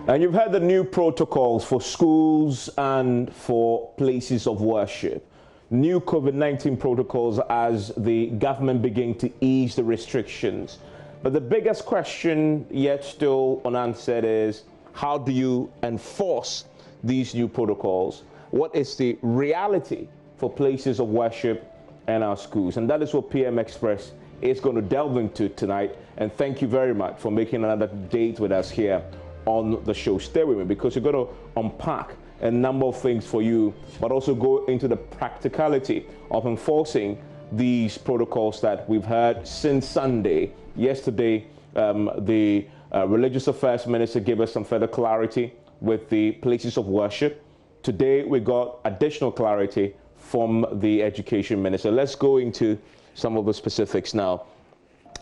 And you've heard the new protocols for schools and for places of worship. New COVID-19 protocols as the government begin to ease the restrictions. But the biggest question yet still unanswered is, how do you enforce these new protocols? What is the reality for places of worship and our schools? And that is what PM Express is going to delve into tonight. And thank you very much for making another date with us here on the show. Stay with me, because we're going to unpack a number of things for you, but also go into the practicality of enforcing these protocols that we've heard since Sunday. Yesterday, the Religious Affairs Minister gave us some further clarity with the places of worship. Today, we got additional clarity from the Education Minister. Let's go into some of the specifics now.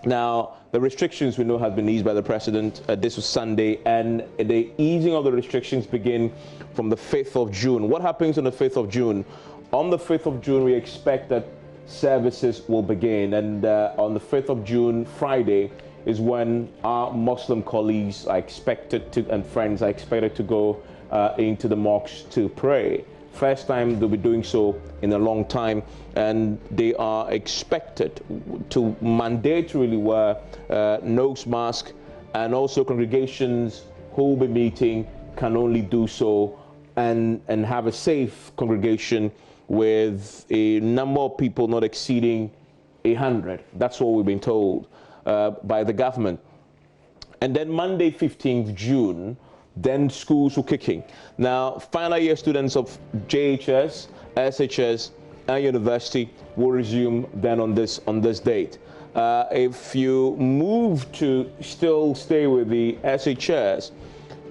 Now, the restrictions we know have been eased by the President. This was Sunday, and the easing of the restrictions begin from the 5th of June. What happens on the 5th of June? On the 5th of June, we expect that services will begin. And on the 5th of June, Friday, is when our Muslim colleagues are expected to, and friends are expected to go into the mosques to pray. First time they'll be doing so in a long time, and they are expected to mandatorily wear nose mask, and also congregations who will be meeting can only do so and have a safe congregation with a number of people not exceeding 100. That's what we've been told by the government. And then Monday, 15th June, then schools will kick in. Now, final year students of JHS, SHS, and university will resume then on this date. If you move to still stay with the SHS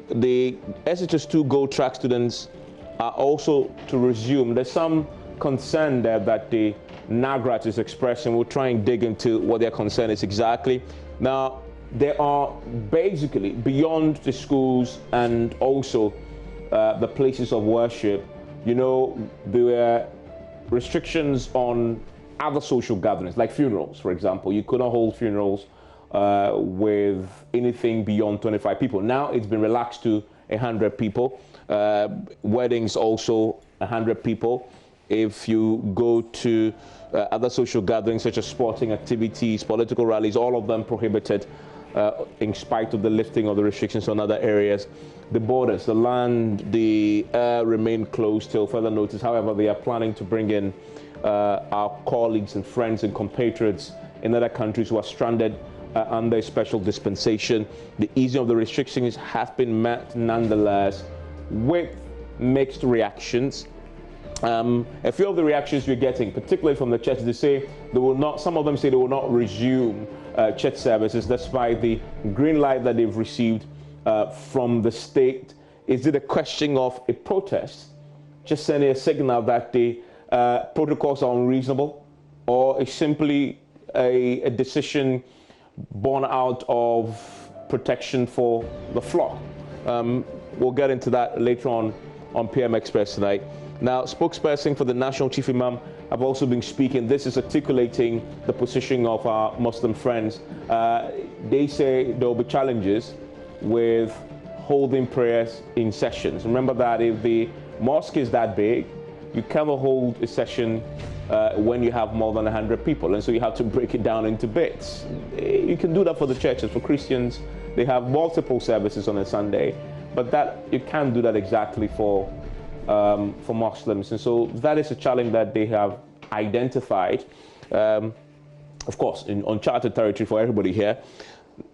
SHS2 Gold Track students are also to resume. There's some concern there that the NAGRAT is expressing. We'll try and dig into what their concern is exactly. Now, there are basically, beyond the schools and also the places of worship, you know, there were restrictions on other social gatherings, like funerals, for example. You couldn't hold funerals with anything beyond 25 people. Now it's been relaxed to 100 people. Weddings also 100 people. If you go to other social gatherings such as sporting activities, political rallies, all of them prohibited. In spite of the lifting of the restrictions on other areas. The borders, the land, the air remain closed till further notice. However, they are planning to bring in our colleagues and friends and compatriots in other countries who are stranded under a special dispensation. The easing of the restrictions has been met nonetheless with mixed reactions. A few of the reactions you're getting, particularly from the church, they say they will not, some of them say they will not resume church services despite the green light that they've received from the state. Is it a question of a protest, just sending a signal that the protocols are unreasonable, or is simply a decision born out of protection for the flock? We'll get into that later on PM Express tonight. Now, spokesperson for the National Chief Imam have also been speaking. This is articulating the position of our Muslim friends. They say there will be challenges with holding prayers in sessions. Remember that if the mosque is that big, you cannot hold a session when you have more than 100 people. And so you have to break it down into bits. You can do that for the churches. For Christians, they have multiple services on a Sunday, but that you can't do that exactly for Muslims. And so that is a challenge that they have identified, of course, in uncharted territory for everybody here.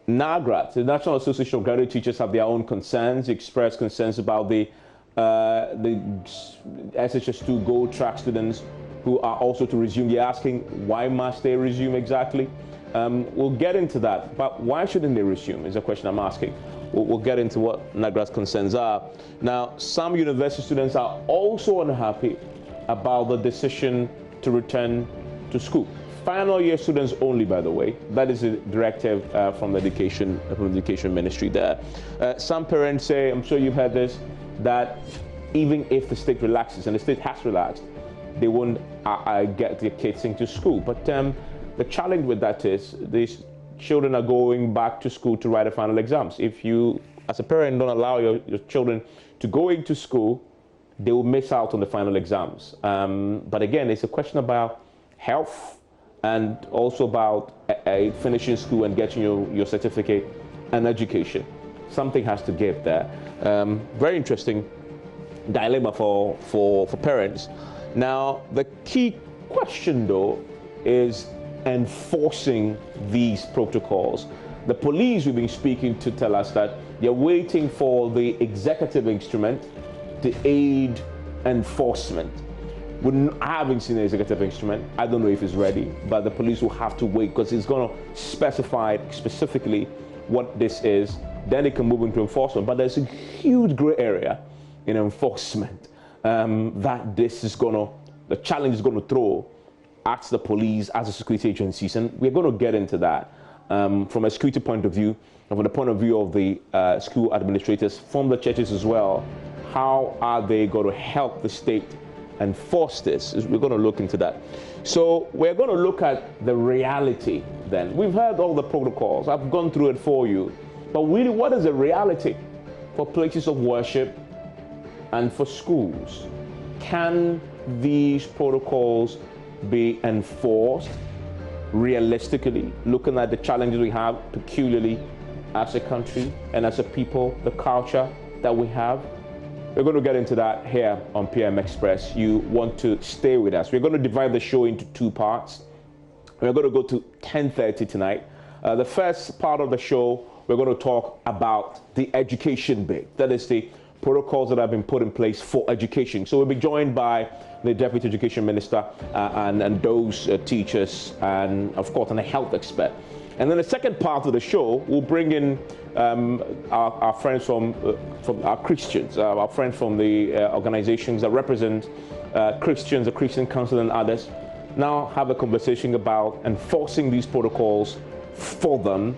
NAGRAT, the National Association of Graduate Teachers, have their own concerns, express concerns about the SHS2 Gold Track students who are also to resume. They're asking, why must they resume exactly? We'll get into that, but why shouldn't they resume is a question I'm asking. We'll get into what NAGRAT's concerns are. Now, some university students are also unhappy about the decision to return to school. Final year students only, by the way. That is a directive from the Education Ministry there. Some parents say, I'm sure you've heard this, that even if the state relaxes, and the state has relaxed, they won't get their kids into school. But the challenge with that is these children are going back to school to write the final exams. If you as a parent don't allow your children to go into school, they will miss out on the final exams. But again, it's a question about health and also about finishing school and getting your certificate and education. Something has to give there. Very interesting dilemma for parents. Now, the key question, though, is enforcing these protocols. The police we've been speaking to tell us that they're waiting for the executive instrument to aid enforcement. I haven't seen the executive instrument. I don't know if it's ready, but the police will have to wait because it's going to specify specifically what this is. Then they can move into enforcement. But there's a huge gray area in enforcement that the challenge is going to throw at the police as a security agencies. And we're going to get into that from a security point of view, and from the point of view of the school administrators, from the churches as well. How are they going to help the state enforce this? We're going to look into that. So we're going to look at the reality then. We've heard all the protocols. I've gone through it for you. But really, what is the reality for places of worship and for schools? Can these protocols be enforced realistically, looking at the challenges we have peculiarly as a country and as a people, the culture that we have? We're going to get into that here on PM Express. You want to stay with us. We're going to divide the show into two parts. We're going to go to 10:30 tonight. The first part of the show, we're going to talk about the education bit. That is the protocols that have been put in place for education. So we'll be joined by the Deputy Education Minister and those teachers and, of course, and a health expert. And then the second part of the show, we'll bring in our friends from our Christians, our friends from the organizations that represent Christians, the Christian Council and others, now have a conversation about enforcing these protocols for them.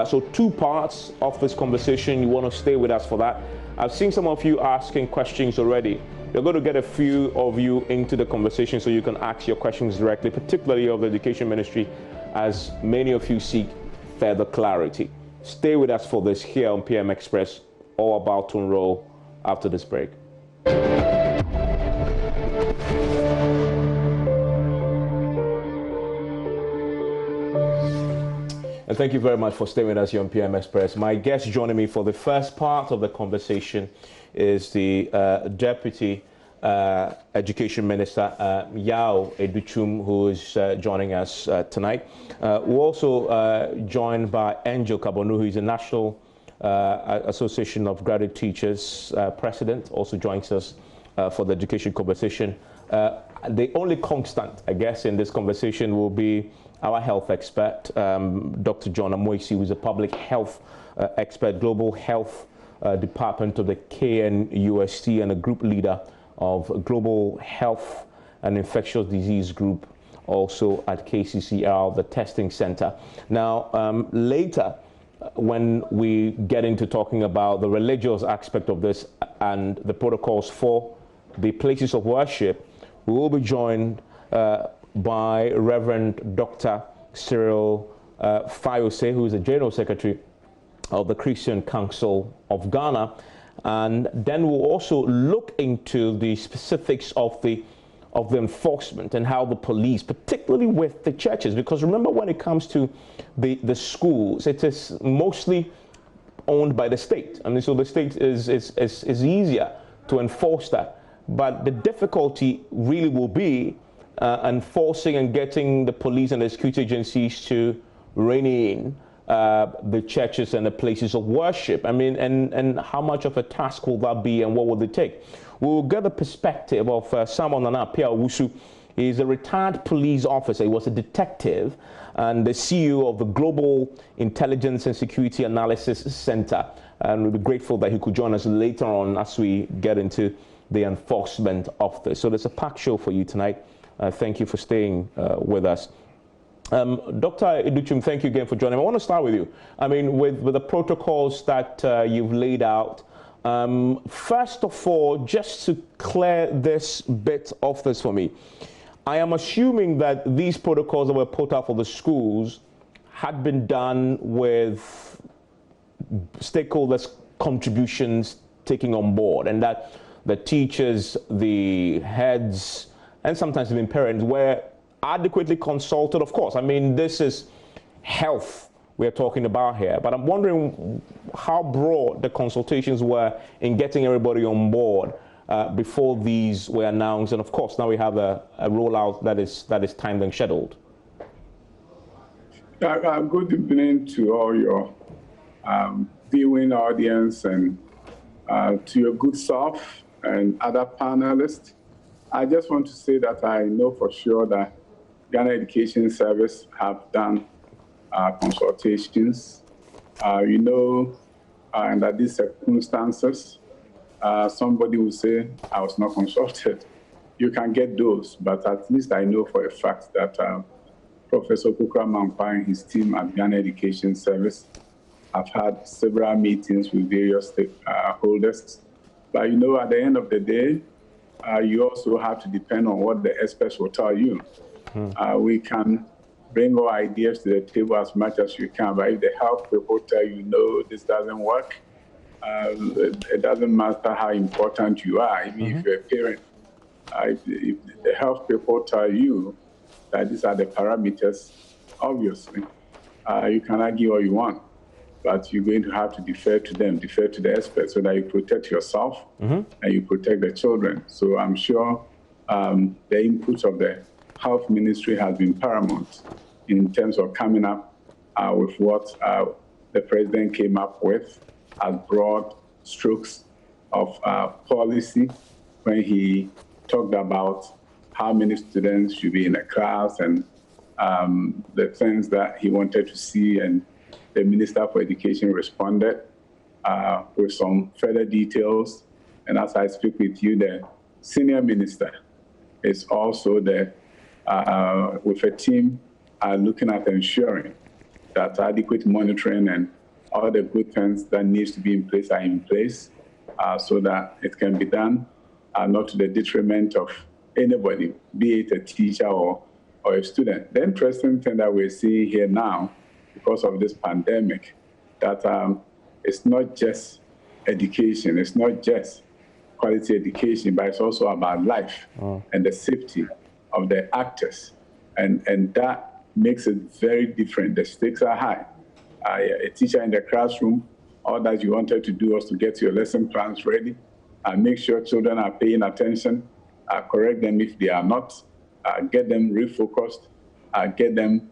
So two parts of this conversation. You want to stay with us for that. I've seen some of you asking questions already. We're going to get a few of you into the conversation so you can ask your questions directly, particularly of the Education Ministry, as many of you seek further clarity. Stay with us for this here on PM Express, all about to unroll after this break. And thank you very much for staying with us here on PM Express. My guest joining me for the first part of the conversation is the Deputy Education Minister, Yao Educhum, who is joining us tonight. We're also joined by Angel Kabonu, who is the National Association of Graduate Teachers President, also joins us for the education conversation. The only constant, I guess, in this conversation will be our health expert, Dr. John Amoisi, who is a public health expert, Global Health Department of the KNUST, and a group leader of Global Health and Infectious Disease Group, also at KCCR, the testing center. Now, later, when we get into talking about the religious aspect of this and the protocols for the places of worship, we will be joined by Reverend Dr. Cyril Fayose, who is the General Secretary of the Christian Council of Ghana. And then we'll also look into the specifics of the enforcement and how the police, particularly with the churches, because remember, when it comes to the schools, it is mostly owned by the state. I mean, so the state is easier to enforce that. But the difficulty really will be enforcing and getting the police and the security agencies to rein in the churches and the places of worship. I mean, and how much of a task will that be, and what will it take? We'll get the perspective of Samuel Nana Pia Owusu. He's a retired police officer. He was a detective and the CEO of the Global Intelligence and Security Analysis Center. And we'll be grateful that he could join us later on as we get into the enforcement of this. So there's a packed show for you tonight. Thank you for staying with us. Dr. Educhum, thank you again for joining. I want to start with you. I mean, with the protocols that you've laid out, first of all, just to clear this bit of this for me, I am assuming that these protocols that were put out for the schools had been done with stakeholders contributions taking on board, and that the teachers, the heads, and sometimes even parents were adequately consulted? Of course, I mean, this is health we're talking about here, but I'm wondering how broad the consultations were in getting everybody on board before these were announced. And of course, now we have a rollout that is timed and scheduled. Good evening to all your viewing audience and to your good self and other panelists. I just want to say that I know for sure that Ghana Education Service have done consultations. Under these circumstances, somebody will say, I was not consulted. You can get those, but at least I know for a fact that Professor Kukwara-Mangpa and his team at Ghana Education Service have had several meetings with various stakeholders. But at the end of the day, you also have to depend on what the experts will tell you. We can bring our ideas to the table as much as you can, but if the health people tell you, no, this doesn't work, it doesn't matter how important you are. Even if you're a parent, if the health people tell you that these are the parameters, obviously, you can argue all you want, but you're going to have to defer to them, defer to the experts, so that you protect yourself and you protect the children. So I'm sure the input of the Health Ministry has been paramount in terms of coming up with what the president came up with as broad strokes of policy when he talked about how many students should be in a class and the things that he wanted to see, and the Minister for Education responded with some further details. And as I speak with you, the senior minister is also there with a team looking at ensuring that adequate monitoring and all the good things that needs to be in place are in place so that it can be done not to the detriment of anybody, be it a teacher or a student. The interesting thing that we're seeing here now, because of this pandemic, that it's not just education, it's not just quality education, but it's also about life and the safety of the actors. And that makes it very different. The stakes are high. A teacher in the classroom, all that you wanted to do was to get your lesson plans ready, make sure children are paying attention, correct them if they are not, get them refocused, get them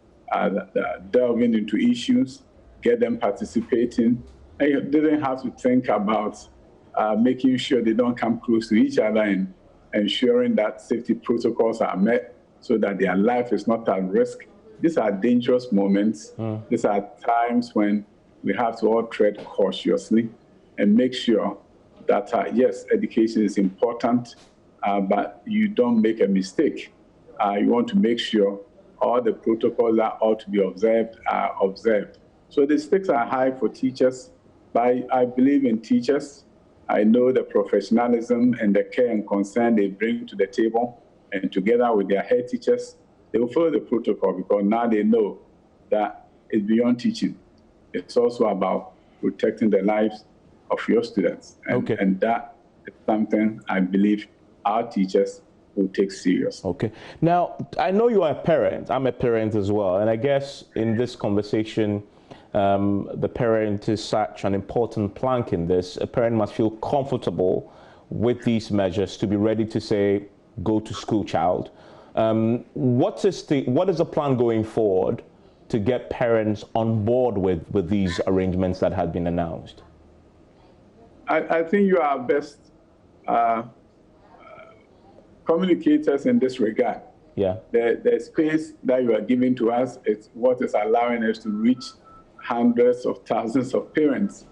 delving into issues, get them participating. And you didn't have to think about making sure they don't come close to each other and ensuring that safety protocols are met so that their life is not at risk. These are dangerous moments. These are times when we have to all tread cautiously and make sure that, yes, education is important, but you don't make a mistake. You want to make sure all the protocols that ought to be observed are observed. So the stakes are high for teachers, but I believe in teachers. I know the professionalism and the care and concern they bring to the table, and together with their head teachers, they will follow the protocol, because now they know that it's beyond teaching. It's also about protecting the lives of your students. And that is something I believe our teachers will take serious. Okay. Now, I know you are a parent. I'm a parent as well. And I guess in this conversation, the parent is such an important plank in this. A parent must feel comfortable with these measures to be ready to say, go to school, child. What is the plan going forward to get parents on board with these arrangements that have been announced? I think you are our best communicators in this regard. Yeah. The space that you are giving to us is what is allowing us to reach hundreds of thousands of parents.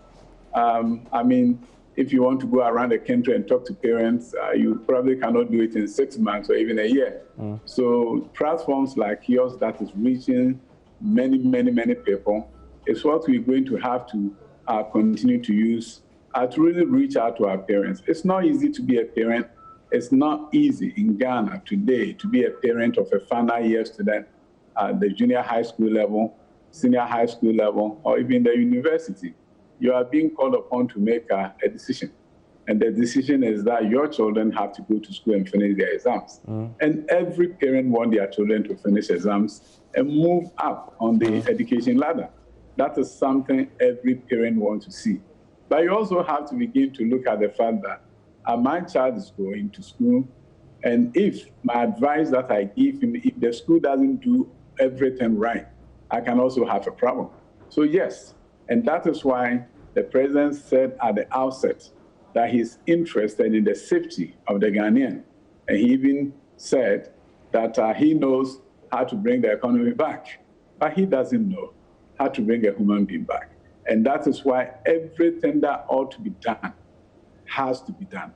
I mean, if you want to go around the country and talk to parents, you probably cannot do it in 6 months or even a year. So platforms like yours that is reaching many, many, many people is what we're going to have to continue to use to really reach out to our parents. It's not easy to be a parent. It's not easy in Ghana today to be a parent of a final year student at the junior high school level, senior high school level, or even the university. you are being called upon to make a decision. And the decision is that your children have to go to school and finish their exams. And every parent wants their children to finish exams and move up on the education ladder. That is something every parent wants to see. But you also have to begin to look at the fact that my child is going to school, and if my advice that I give him, if the school doesn't do everything right, I can also have a problem. So yes, and that is why the president said at the outset that he's interested in the safety of the Ghanaian. And he even said that he knows how to bring the economy back, but he doesn't know how to bring a human being back. And that is why everything that ought to be done has to be done.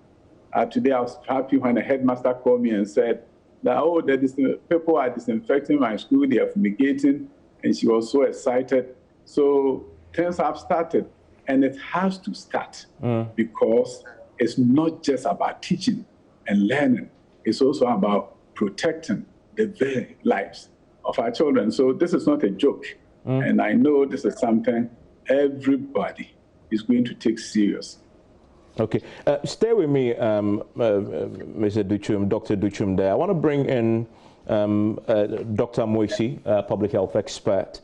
Today I was happy when a headmaster called me and said that, oh, people are disinfecting my school, they are fumigating, and she was so excited. So things have started, and it has to start because it's not just about teaching and learning. It's also about protecting the very lives of our children. So this is not a joke. And I know this is something everybody is going to take serious. Okay, stay with me, Mr. Duchum, Dr. Duchum there. I want to bring in Dr. Amoisi, public health expert.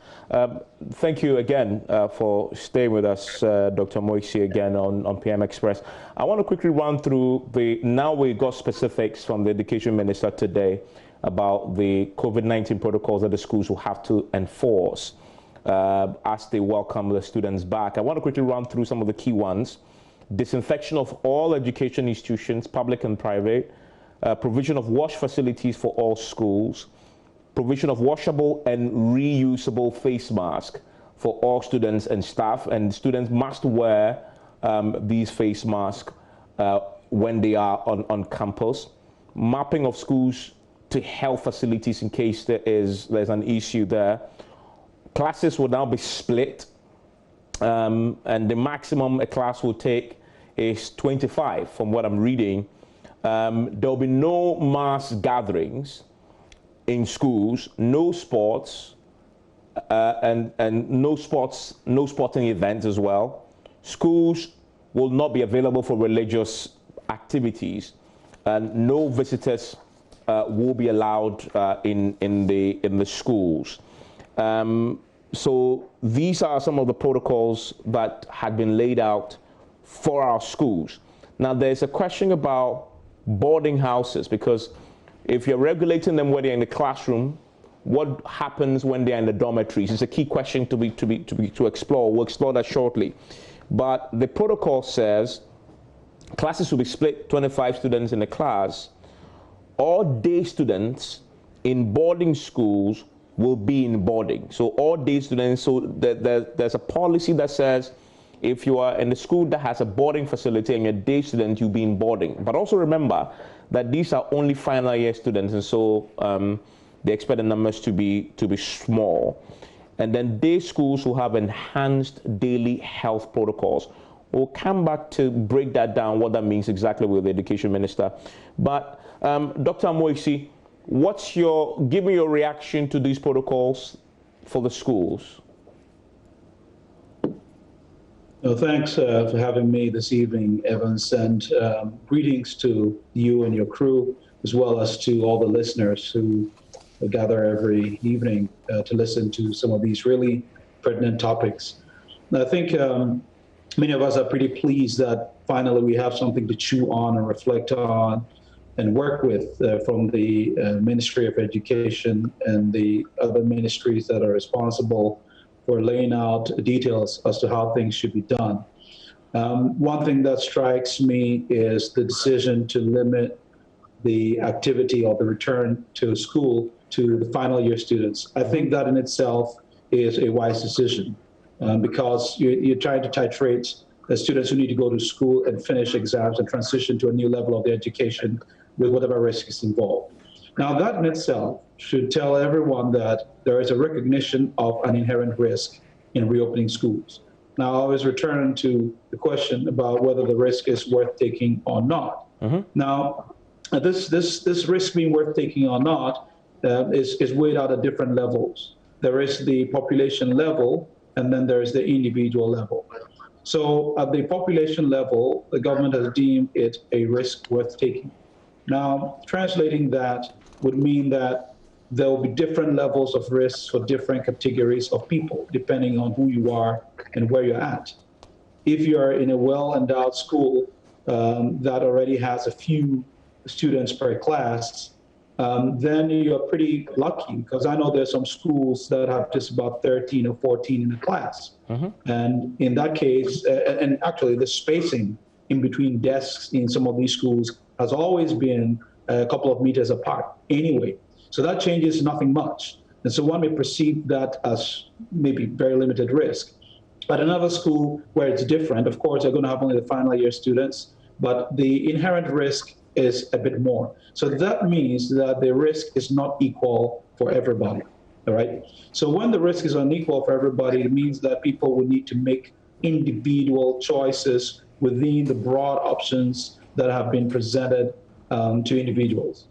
Thank you again for staying with us, Dr. Amoisi, again on PM Express. I want to quickly run through now we got specifics from the Education Minister today about the COVID-19 protocols that the schools will have to enforce as they welcome the students back. I want to quickly run through some of the key ones. Disinfection of all education institutions, public and private, provision of wash facilities for all schools, provision of washable and reusable face masks for all students and staff, and students must wear these face masks when they are on campus. Mapping of schools to health facilities in case there's an issue there. Classes will now be split, and the maximum a class will take is 25 from what I'm reading. There'll be no mass gatherings in schools, no sports, and no sporting events as well. Schools will not be available for religious activities, and no visitors will be allowed in the schools. So these are some of the protocols that had been laid out for our schools. Now there's a question about boarding houses, because if you're regulating them when they're in the classroom, what happens when they're in the dormitories? It's a key question to explore. We'll explore that shortly. But the protocol says classes will be split, 25 students in a class. All day students in boarding schools will be in boarding. So all day students, so there's a policy that says if you are in a school that has a boarding facility and you're a day student, you'll be in boarding. But also remember that these are only final year students, and so they expect the numbers to be small. And then day schools will have enhanced daily health protocols. We'll come back to break that down, what that means exactly with the Education Minister. But Dr. Amoisi, give me your reaction to these protocols for the schools. No, thanks for having me this evening, Evans, and greetings to you and your crew, as well as to all the listeners who gather every evening to listen to some of these really pertinent topics. And I think many of us are pretty pleased that finally we have something to chew on and reflect on and work with from the Ministry of Education and the other ministries that are responsible for laying out details as to how things should be done. One thing that strikes me is the decision to limit the activity or the return to school to the final year students. I think that in itself is a wise decision because you're trying to titrate the students who need to go to school and finish exams and transition to a new level of their education with whatever risk is involved. Now that in itself should tell everyone that there is a recognition of an inherent risk in reopening schools. Now I always return to the question about whether the risk is worth taking or not. Now this risk being worth taking or not is weighed out at different levels. There is the population level, and then there is the individual level. So at the population level, the government has deemed it a risk worth taking. Now, translating that would mean that there will be different levels of risks for different categories of people, depending on who you are and where you're at. If you're in a well-endowed school that already has a few students per class, then you're pretty lucky, because I know there's some schools that have just about 13 or 14 in a class. And in that case, and actually the spacing in between desks in some of these schools has always been a couple of meters apart anyway. So that changes nothing much. And so one may perceive that as maybe very limited risk. At another school where it's different, of course, they're going to have only the final year students, but the inherent risk is a bit more. So that means that the risk is not equal for everybody, all right? So when the risk is unequal for everybody, it means that people will need to make individual choices within the broad options that have been presented to individuals.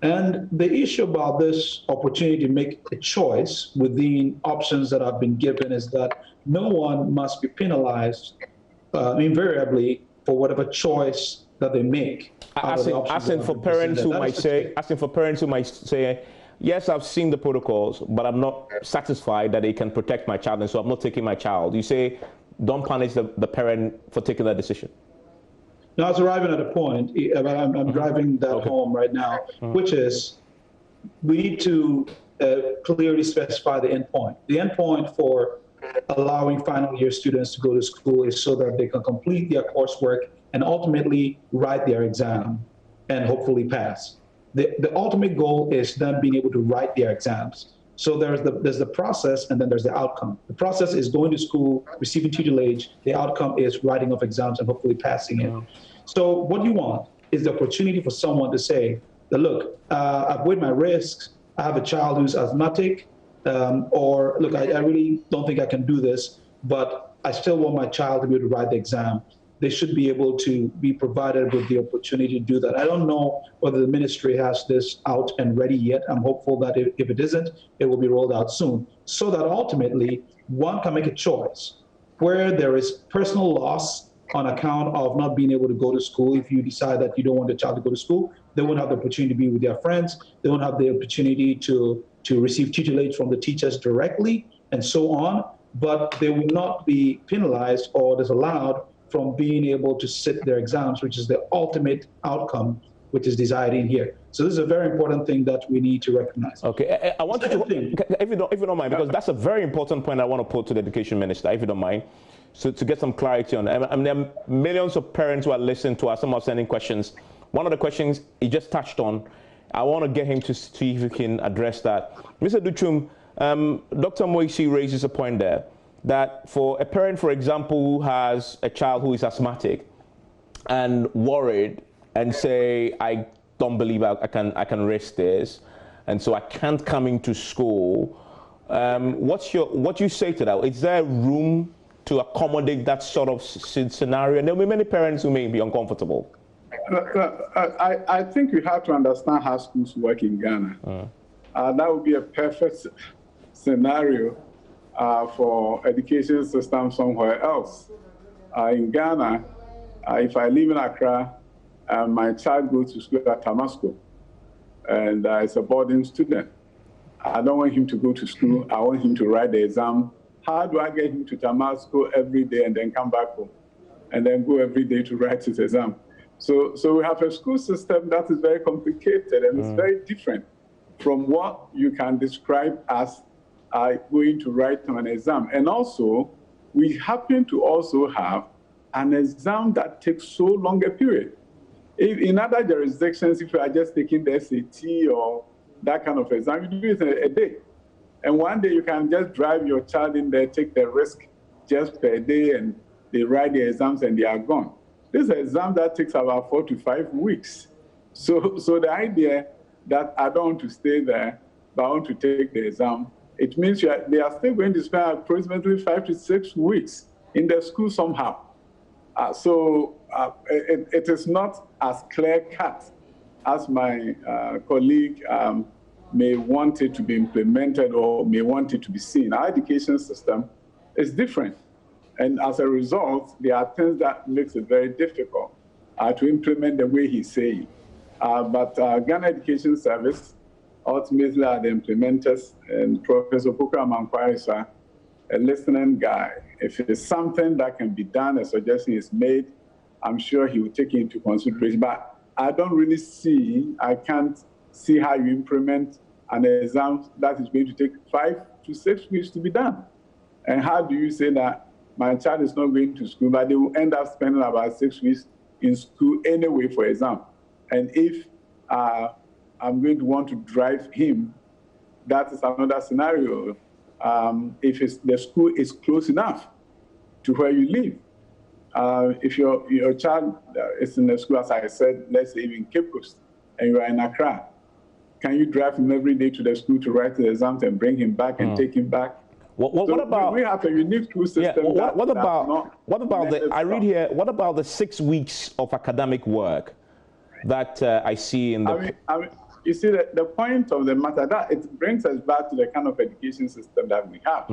And the issue about this opportunity to make a choice within options that have been given is that no one must be penalized invariably for whatever choice that they make. Asking for parents who might say, yes, I've seen the protocols, but I'm not satisfied that they can protect my child, and so I'm not taking my child. You say, don't punish the parent for taking that decision. Now, I was arriving at a point, I'm driving that home right now, which is we need to clearly specify the end point. The end point for allowing final year students to go to school is so that they can complete their coursework and ultimately write their exam and hopefully pass. The ultimate goal is them being able to write their exams. So there's the process, and then there's the outcome. The process is going to school, receiving tutelage. The outcome is writing of exams and hopefully passing it. So what you want is the opportunity for someone to say, look, I've weighed my risks. I have a child who's asthmatic, or look, I really don't think I can do this, but I still want my child to be able to write the exam. They should be able to be provided with the opportunity to do that. I don't know whether the ministry has this out and ready yet. I'm hopeful that if it isn't, it will be rolled out soon, so that ultimately one can make a choice where there is personal loss on account of not being able to go to school. If you decide that you don't want the child to go to school, they won't have the opportunity to be with their friends. They won't have the opportunity to receive tutelage from the teachers directly and so on, but they will not be penalized or disallowed from being able to sit their exams, which is the ultimate outcome, which is desired in here. So this is a very important thing that we need to recognize. Okay, I want you to, if you don't mind, because that's a very important point I want to put to the education minister, if you don't mind, so to get some clarity on it. I mean, there are millions of parents who are listening to us, some are sending questions. One of the questions he just touched on, I want to get him to see if he can address that. Mr. Duchum, Dr. Moisi raises a point there, that for a parent, for example, who has a child who is asthmatic and worried and say, I don't believe I can risk this, and so I can't come into school, what do you say to that? Is there room to accommodate that sort of scenario? And there will be many parents who may be uncomfortable. I think you have to understand how schools work in Ghana. That would be a perfect scenario for education system somewhere else. In Ghana, if I live in Accra, my child goes to school at Tamasco, and is a boarding student. I don't want him to go to school. I want him to write the exam. How do I get him to Tamasco every day and then come back home and then go every day to write his exam? So we have a school system that is very complicated, and it's very different from what you can describe as going to write an exam. And also, we happen to also have an exam that takes so long a period. In other jurisdictions, if you are just taking the SAT or that kind of exam, you do it a day. And one day you can just drive your child in there, take the risk just per day, and they write the exams and they are gone. This is an exam that takes about 4 to 5 weeks. So the idea that I don't want to stay there, but I want to take the exam, it means they are still going to spend approximately 5 to 6 weeks in the school somehow. It is not as clear-cut as my colleague may want it to be implemented or may want it to be seen. Our education system is different. And as a result, there are things that makes it very difficult to implement the way he's saying. But Ghana Education Service ultimately are the implementers, and Professor Kukwara Mankwai is a listening guy. If it is something that can be done, a suggestion is made, I'm sure he will take it into consideration. But I don't really see, I can't see how you implement an exam that is going to take 5 to 6 weeks to be done. And how do you say that my child is not going to school, but they will end up spending about 6 weeks in school anyway for exam? And if I'm going to want to drive him, that is another scenario. If the school is close enough to where you live. If your child is in the school, as I said, let's say in Cape Coast, and you are in Accra, can you drive him every day to the school to write the exams and bring him back and take him back? What about, we have a unique school system. Yeah, what about the, I read here, what about the 6 weeks of academic work that I see in the... I mean, you see, the point of the matter, that it brings us back to the kind of education system that we have,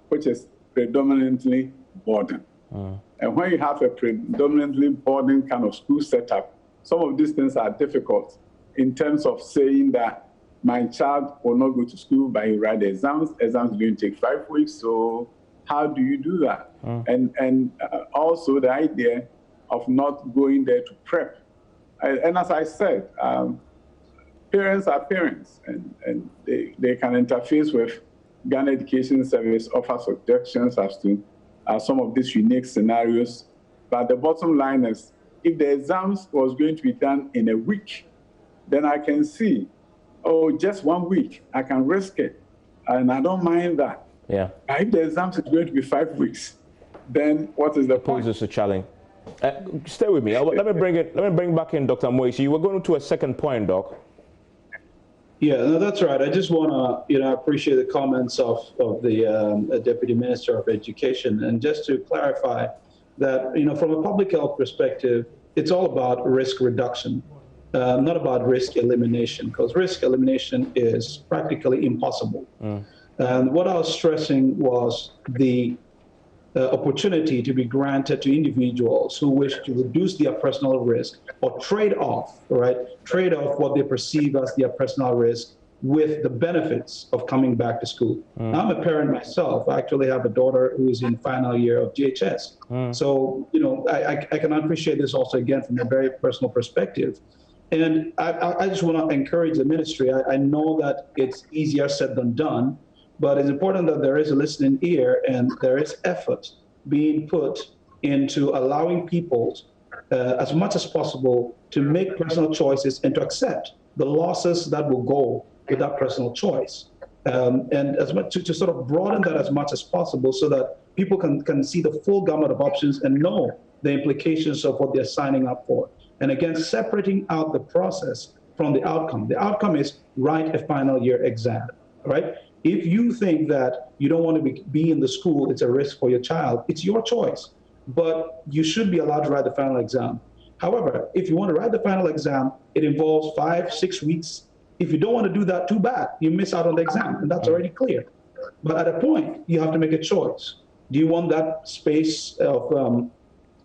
which is predominantly boarding. And when you have a predominantly boarding kind of school setup, some of these things are difficult in terms of saying that my child will not go to school, but he write the exams. Exams are going to take 5 weeks. So how do you do that? And also the idea of not going there to prep. And as I said, parents are parents, and they can interface with Ghana Education Service, offer suggestions as to some of these unique scenarios. But the bottom line is, if the exams was going to be done in a week, then I can see, oh, just 1 week, I can risk it. And I don't mind that. Yeah. But if the exams is going to be 5 weeks, then what is the point? Poses a challenge. Stay with me. Let me bring back in Dr. Moise. You were going to a second point, Doc. Yeah, no, that's right. I just want to, appreciate the comments of the Deputy Minister of Education. And just to clarify that, from a public health perspective, it's all about risk reduction, not about risk elimination, because risk elimination is practically impossible. And what I was stressing was the opportunity to be granted to individuals who wish to reduce their personal risk or trade off what they perceive as their personal risk with the benefits of coming back to school. Now, I'm a parent myself. I actually have a daughter who is in final year of GHS. So, I can appreciate this also, again, from a very personal perspective. And I just want to encourage the ministry. I know that it's easier said than done, but it's important that there is a listening ear and there is effort being put into allowing people as much as possible to make personal choices and to accept the losses that will go with that personal choice. And as much to sort of broaden that as much as possible so that people can see the full gamut of options and know the implications of what they're signing up for. And again, separating out the process from the outcome. The outcome is write a final year exam, right? If you think that you don't want to be in the school, it's a risk for your child, it's your choice. But you should be allowed to write the final exam. However, if you want to write the final exam, it involves 5, 6 weeks. If you don't want to do that, too bad. You miss out on the exam, and that's already clear. But at a point, you have to make a choice. Do you want that space of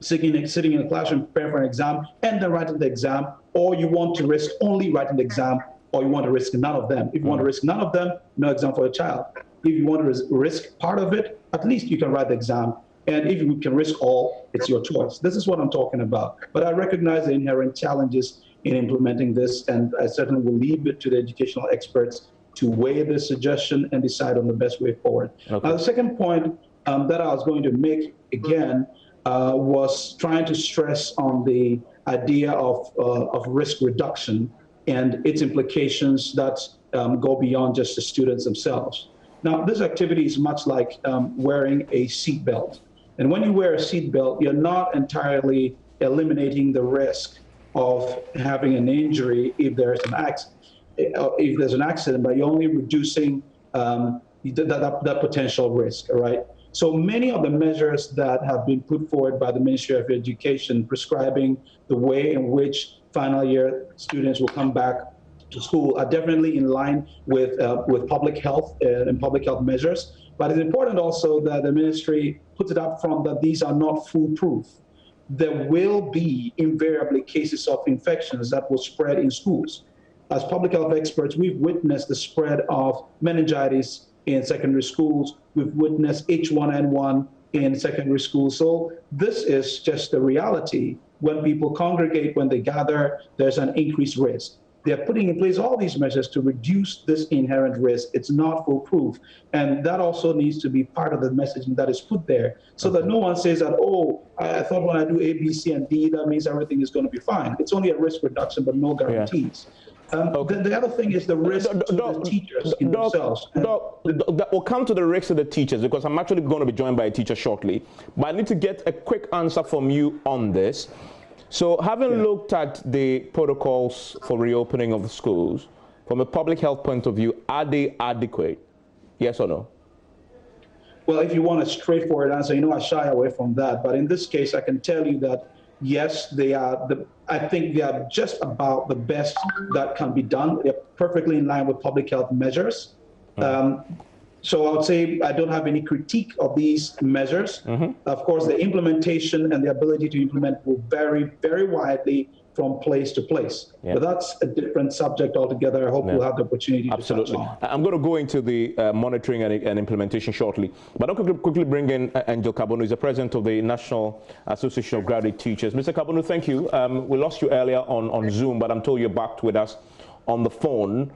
sitting in a classroom, preparing for an exam, and then writing the exam, or you want to risk only writing the exam, or you want to risk none of them? If you want to risk none of them, no exam for a child. If you want to risk part of it, at least you can write the exam. And if you can risk all, it's your choice. This is what I'm talking about. But I recognize the inherent challenges in implementing this, and I certainly will leave it to the educational experts to weigh this suggestion and decide on the best way forward. Okay. Now, the second point that I was going to make, again, was trying to stress on the idea of risk reduction and its implications that go beyond just the students themselves. Now, this activity is much like wearing a seatbelt. And when you wear a seatbelt, you're not entirely eliminating the risk of having an injury if there's an accident, but you're only reducing that potential risk, all right? So many of the measures that have been put forward by the Ministry of Education prescribing the way in which final year students will come back to school are definitely in line with public health and public health measures. But it's important also that the ministry puts it up front that these are not foolproof. There will be invariably cases of infections that will spread in schools. As public health experts, we've witnessed the spread of meningitis in secondary schools. We've witnessed H1N1 in secondary schools. So this is just the reality. When people congregate, when they gather, there's an increased risk. They're putting in place all these measures to reduce this inherent risk. It's not foolproof. And that also needs to be part of the messaging that is put there so that no one says that, oh, I thought when I do A, B, C, and D, that means everything is going to be fine. It's only a risk reduction, but no guarantees. The other thing is the risk to the teachers themselves. We'll come to the risk to the teachers because I'm actually going to be joined by a teacher shortly. But I need to get a quick answer from you on this. So having looked at the protocols for reopening of the schools, from a public health point of view, are they adequate? Yes or no? Well, if you want a straightforward answer, I shy away from that. But in this case, I can tell you that, yes, they are. I think they are just about the best that can be done. They're perfectly in line with public health measures. So I would say I don't have any critique of these measures. Of course, the implementation and the ability to implement will vary very widely from place to place. But that's a different subject altogether. I hope we'll have the opportunity to touch on. I'm going to go into the monitoring and implementation shortly. But I'll quickly bring in Angel Kabonu, who's the president of the National Association of Graduate Teachers. Mr. Kabonu, thank you. We lost you earlier on Zoom, but I'm told you're back with us on the phone.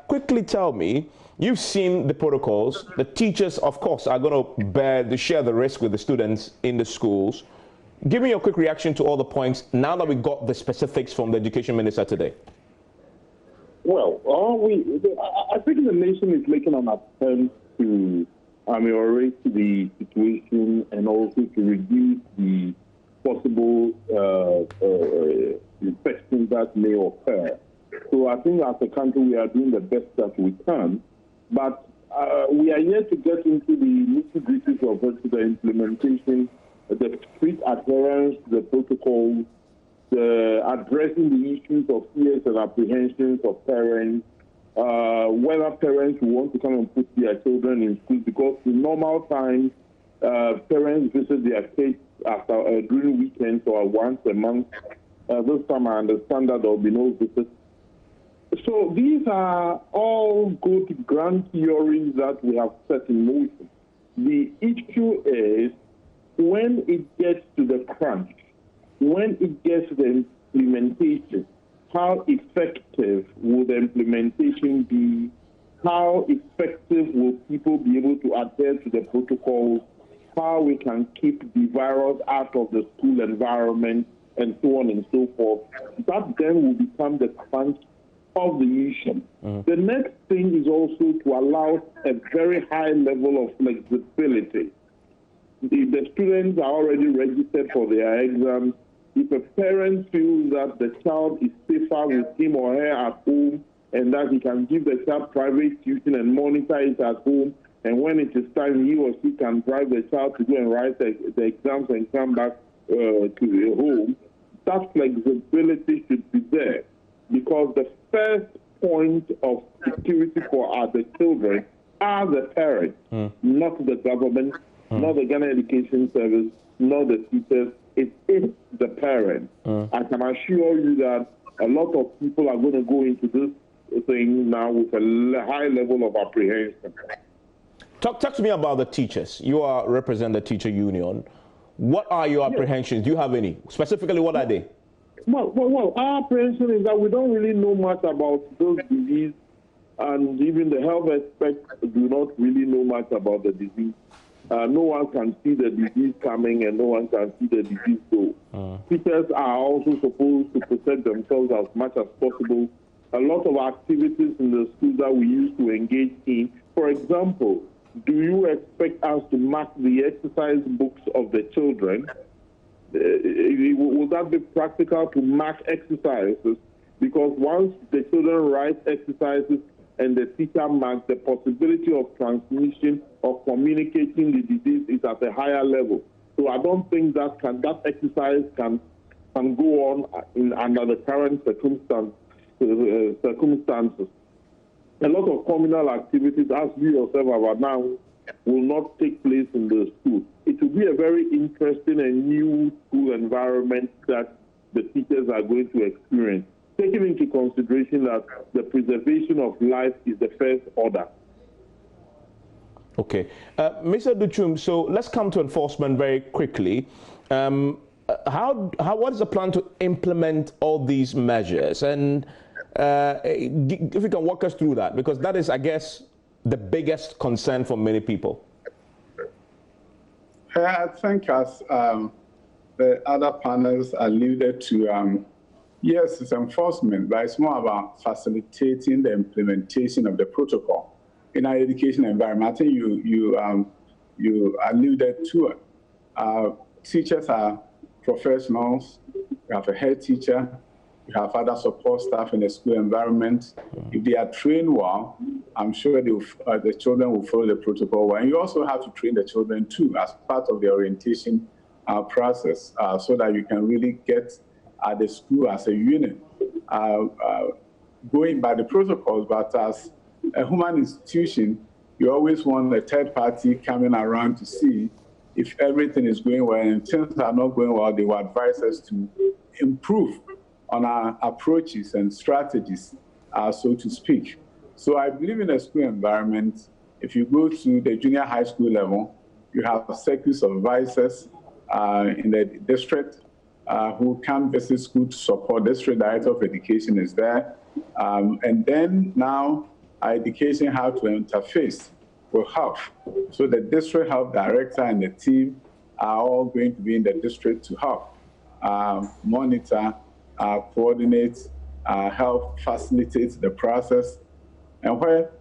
Quickly tell me, you've seen the protocols. The teachers, of course, are going to share the risk with the students in the schools. Give me your quick reaction to all the points now that we got the specifics from the Education Minister today. Well, I think the nation is making an attempt to ameliorate the situation and also to reduce the possible infections that may occur. So I think as a country we are doing the best that we can, but we are yet to get into the nitty-gritties of it, the implementation, the strict adherence to the protocols, the addressing the issues of fears and apprehensions of parents, whether parents want to come and put their children in school, because in normal times, parents visit their kids after during weekends or once a month. This time I understand that there will be no visits. So these are all good grand theories that we have set in motion. The issue is when it gets to the crunch, when it gets to the implementation, how effective will the implementation be? How effective will people be able to adhere to the protocols? How we can keep the virus out of the school environment and so on and so forth. That then will become the crunch of the issue. The next thing is also to allow a very high level of flexibility. If the students are already registered for their exams, if a parent feels that the child is safer with him or her at home and that he can give the child private tuition and monitor it at home, and when it is time, he or she can drive the child to go and write the exams and come back to the home, that flexibility should be there. Because the first point of security for the children are the parents, not the government, not the Ghana Education Service, not the teachers. It is the parents. I can assure you that a lot of people are going to go into this thing now with a high level of apprehension. Talk to me about the teachers. You represent the teacher union. What are your apprehensions? Do you have any? Specifically, what are they? Well, our apprehension is that we don't really know much about this disease, and even the health experts do not really know much about the disease. No one can see the disease coming, and no one can see the disease go. Teachers are also supposed to protect themselves as much as possible. A lot of activities in the schools that we used to engage in, for example, do you expect us to mark the exercise books of the children? Will that be practical to mark exercises? Because once the children write exercises and the teacher marks, the possibility of transmission or communicating the disease is at a higher level. So I don't think that exercise can go on under the current circumstances. A lot of communal activities, as you yourself have announced, will not take place in the school. It will be a very interesting and new school environment that the teachers are going to experience, taking into consideration that the preservation of life is the first order. Okay. Mr. Duchum, so let's come to enforcement very quickly. What is the plan to implement all these measures? And if you can walk us through that, because that is, I guess, the biggest concern for many people. I think as the other panels alluded to, yes, it's enforcement, but it's more about facilitating the implementation of the protocol in our education environment. I think you alluded to it. Teachers are professionals. We have a head teacher. We have other support staff in the school environment. If they are trained well, I'm sure the children will follow the protocol well. And you also have to train the children too as part of the orientation process so that you can really get the school as a unit going by the protocols. But as a human institution, you always want a third party coming around to see if everything is going well. And things are not going well, they will advise us to improve on our approaches and strategies, so to speak. So I believe in a school environment. If you go to the junior high school level, you have circuit supervisors in the district who come visit school to support. District Director of Education is there. And then now our education have to interface with health. So the district health director and the team are all going to be in the district to help monitor, coordinate, help facilitate the process, and where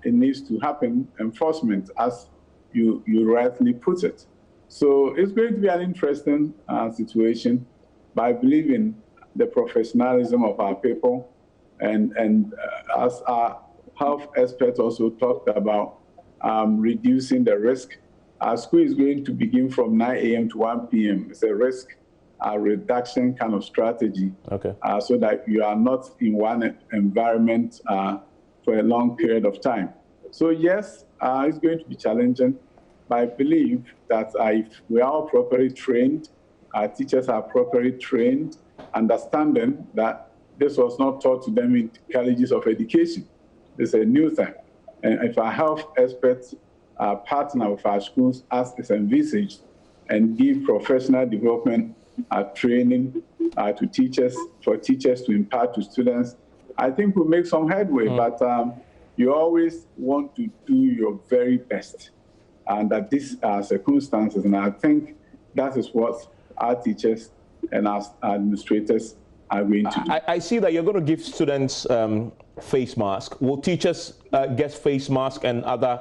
it needs to happen, enforcement, as you rightly put it. So it's going to be an interesting situation, but I believe in the professionalism of our people, and as our health experts also talked about, reducing the risk. Our school is going to begin from 9 a.m. to 1 p.m. It's a risk reduction kind of strategy, okay. So that you are not in one environment for a long period of time. So yes, it's going to be challenging, but I believe that if we are properly trained, our teachers are properly trained, understanding that this was not taught to them in colleges of education. It's a new thing. And if our health experts partner with our schools as is envisaged and give professional development training to teachers, for teachers to impart to students, I think we'll make some headway. But you always want to do your very best under these circumstances. And I think that is what our teachers and our administrators are going to do. I see that you're going to give students face masks. Will teachers get face masks and other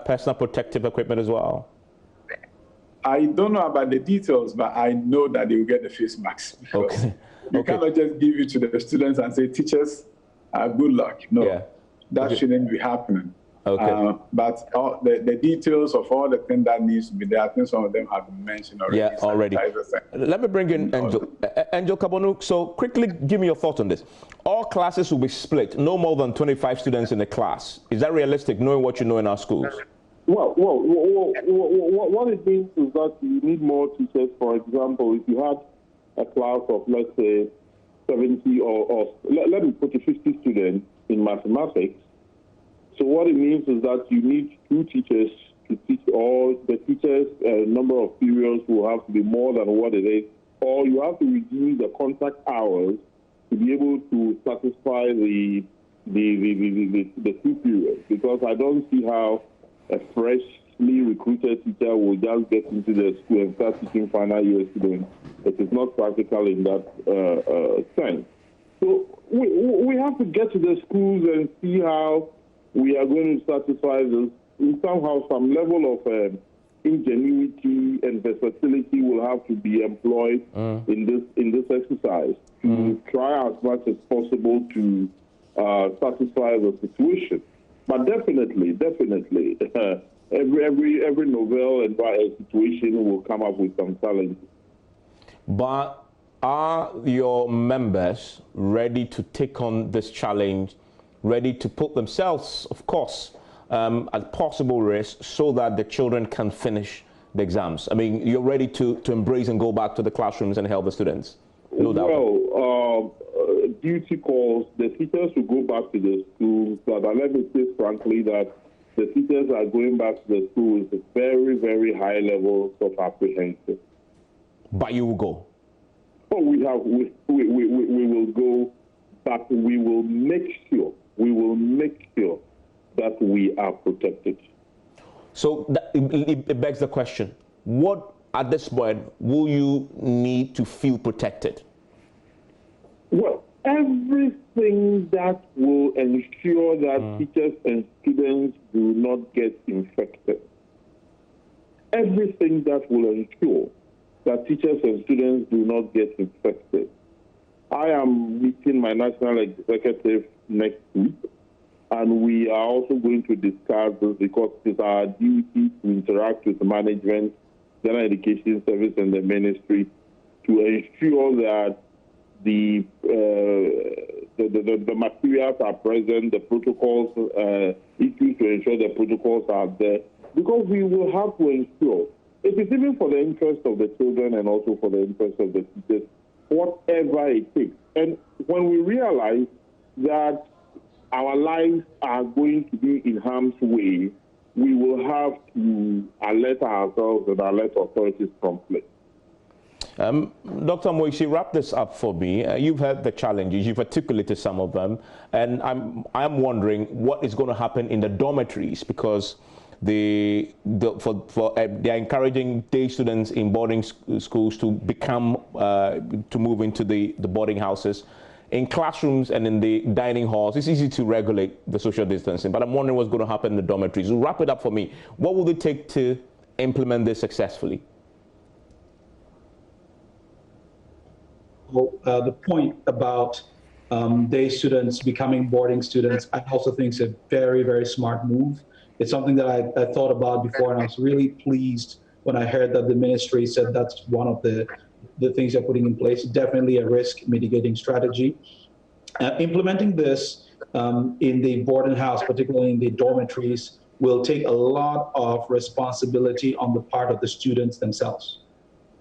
personal protective equipment as well? I don't know about the details, but I know that they will get the face masks. Okay. You cannot just give it to the students and say, teachers, good luck. No, that shouldn't be happening. Okay. But the details of all the things that needs to be there, I think some of them have been mentioned already. Yeah, already. Let me bring in Angel. Angel Kabonu, so quickly give me your thoughts on this. All classes will be split, no more than 25 students in a class. Is that realistic, knowing what you know in our schools? Well, what it means is that you need more teachers. For example, if you have a class of, let's say, 70 or let me put it, 50 students in mathematics, so what it means is that you need 2 teachers to teach all the teachers. Number of periods will have to be more than what it is, or you have to reduce the contact hours to be able to satisfy the 2 periods. Because I don't see how a freshly recruited teacher will just get into the school and start teaching final year students. It is not practical in that sense. So we have to get to the schools and see how we are going to satisfy this. Somehow, some level of ingenuity and versatility will have to be employed in this exercise to try as much as possible to satisfy the situation. But definitely, every novel and situation will come up with some challenges. But are your members ready to take on this challenge, ready to put themselves, of course, at possible risk so that the children can finish the exams? I mean, you're ready to embrace and go back to the classrooms and help the students? No doubt. Well, duty calls, the teachers will go back to the schools, but let me say frankly that the teachers are going back to the schools with very, very high levels of apprehension. But you will go? Oh, we will go, but we will make sure that we are protected. So it begs the question, what at this point will you need to feel protected? Well, everything that will ensure that teachers and students do not get infected. Everything that will ensure that teachers and students do not get infected. I am meeting my national executive next week, and we are also going to discuss this because it's our duty to interact with the management, General Education Service, and the ministry to ensure that the materials are present, the protocols, issues to ensure the protocols are there, because we will have to ensure, it is even for the interest of the children and also for the interest of the teachers, whatever it takes. And when we realize that our lives are going to be in harm's way, we will have to alert ourselves and alert authorities promptly. Dr. Moishi, wrap this up for me. You've heard the challenges, you've articulated some of them, and I'm wondering what is going to happen in the dormitories, because they're encouraging day students in boarding schools to to move into the boarding houses. In classrooms and in the dining halls, it's easy to regulate the social distancing, but I'm wondering what's going to happen in the dormitories. So wrap it up for me. What will it take to implement this successfully? Well, the point about day students becoming boarding students, I also think is a very, very smart move. It's something that I thought about before, and I was really pleased when I heard that the ministry said that's one of the things they're putting in place. Definitely a risk mitigating strategy. Implementing this in the boarding house, particularly in the dormitories, will take a lot of responsibility on the part of the students themselves,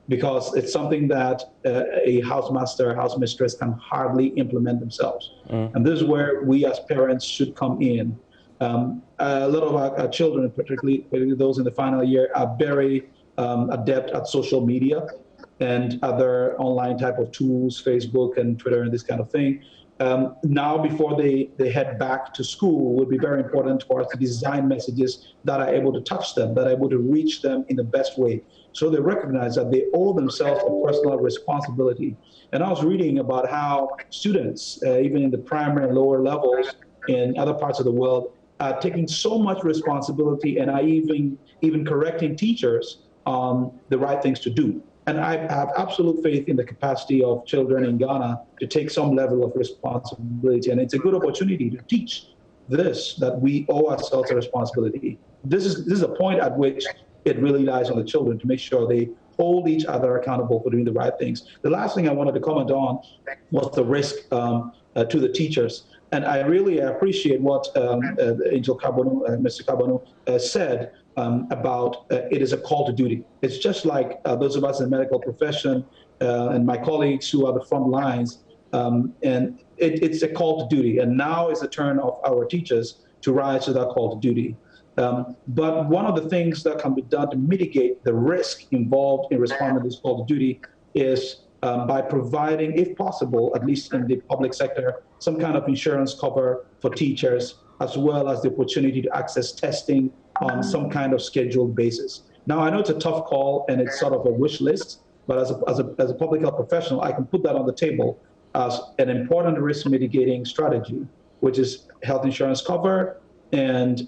because it's something that a housemaster, housemistress can hardly implement themselves. And this is where we as parents should come in. A lot of our children, particularly those in the final year, are very adept at social media and other online type of tools, Facebook and Twitter and this kind of thing. Now, before they head back to school, it would be very important for us to design messages that are able to touch them, that are able to reach them in the best way, so they recognize that they owe themselves a personal responsibility. And I was reading about how students, even in the primary and lower levels in other parts of the world, are taking so much responsibility and are even correcting teachers on the right things to do. And I have absolute faith in the capacity of children in Ghana to take some level of responsibility. And it's a good opportunity to teach this, that we owe ourselves a responsibility. This is a point at which it really lies on the children to make sure they hold each other accountable for doing the right things. The last thing I wanted to comment on was the risk to the teachers. And I really appreciate what Angel Kabonu, Mr. Kabonu said about it is a call to duty. It's just like those of us in the medical profession and my colleagues who are the front lines, and it's a call to duty. And now is the turn of our teachers to rise to that call to duty. But one of the things that can be done to mitigate the risk involved in responding to this call to duty is by providing, if possible, at least in the public sector, some kind of insurance cover for teachers, as well as the opportunity to access testing on some kind of scheduled basis. Now, I know it's a tough call and it's sort of a wish list, but as a public health professional, I can put that on the table as an important risk mitigating strategy, which is health insurance cover and